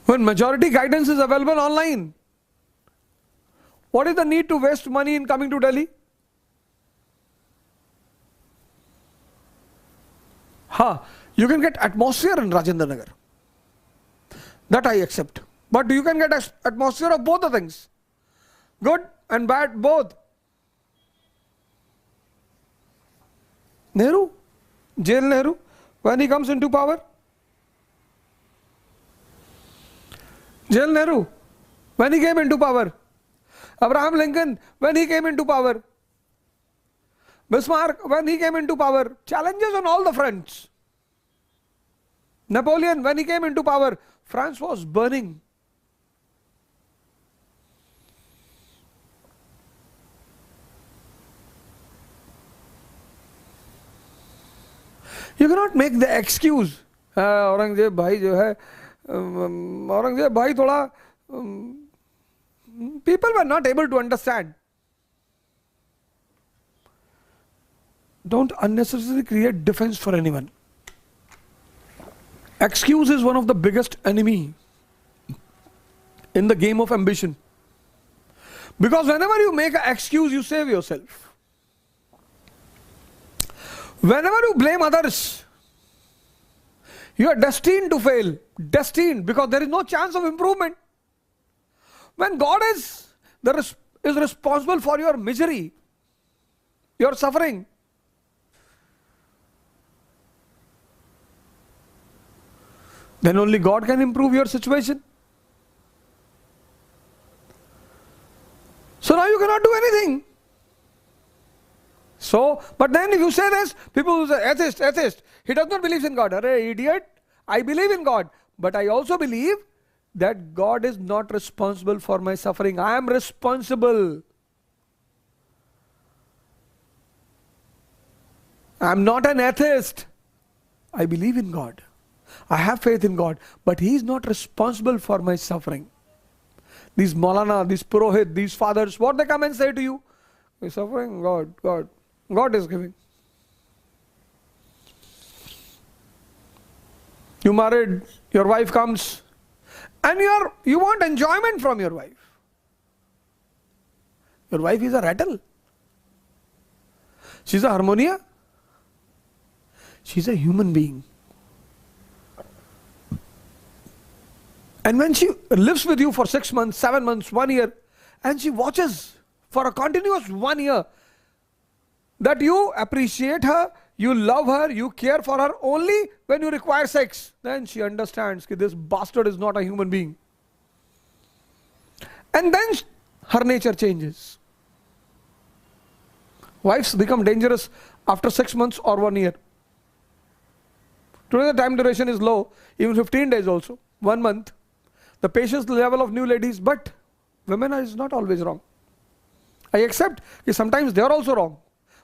when majority guidance is available online, what is the need to waste money in coming to Delhi? You can get atmosphere in Rajendra Nagar. That I accept. But you can get atmosphere of both the things. Good and bad, both. Nehru, Jail Nehru, when he comes into power, Jawaharlal Nehru, when he came into power. Abraham Lincoln, when he came into power. Bismarck, when he came into power. Challenges on all the fronts. Napoleon, when he came into power, France was burning. You cannot make the excuse. Aurangzeb भाई जो है, औरंगजेब भाई थोड़ा, people were not able to understand. Don't unnecessarily create defense for anyone. Excuse is one of the biggest enemy in the game of ambition. Because whenever you make an excuse, you save yourself. Whenever you blame others, you are destined to fail. Destined, because there is no chance of improvement. When God is responsible for your misery, your suffering, then only God can improve your situation. So now you cannot do anything. So, but then if you say this, people will say, atheist, atheist, he does not believe in God. Arey idiot, I believe in God, but I also believe that God is not responsible for my suffering. I am responsible. I am not an atheist. I believe in God. I have faith in God, but He is not responsible for my suffering. These Maulana, these Purohit, these fathers, what they come and say to you? You're suffering, God is giving. You married, your wife comes, and you want enjoyment from your wife. Your wife is a rattle. She's a harmonia. She's a human being. And when she lives with you for 6 months, 7 months, 1 year, and she watches for a continuous 1 year that you appreciate her, you love her, you care for her only when you require sex, then she understands that this bastard is not a human being. And then her nature changes. Wives become dangerous after 6 months or 1 year. Today the time duration is low, even 15 days also, 1 month. The patience level of new ladies, but women is not always wrong. I accept that sometimes they are also wrong,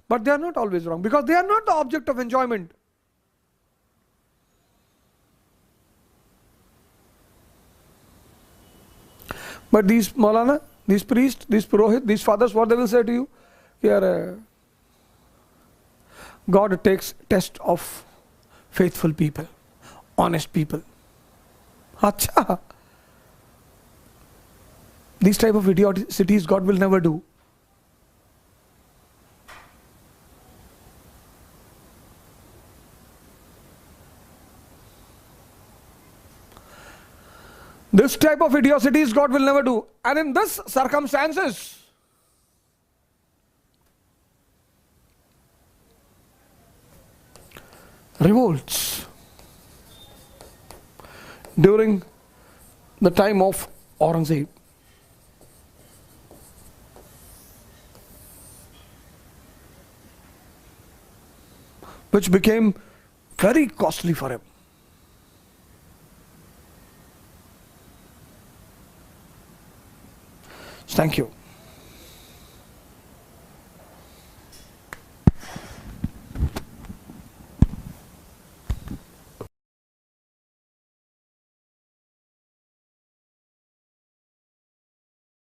but they are not always wrong because they are not the object of enjoyment. But these Maulana, these priests, these Purohit, these fathers, what they will say to you? Here, God takes test of faithful people, honest people. Acha. These type of idiocies God will never do. This type of idiocies God will never do. And in this circumstances, revolts during the time of Aurangzeb. Which became very costly for him. Thank you.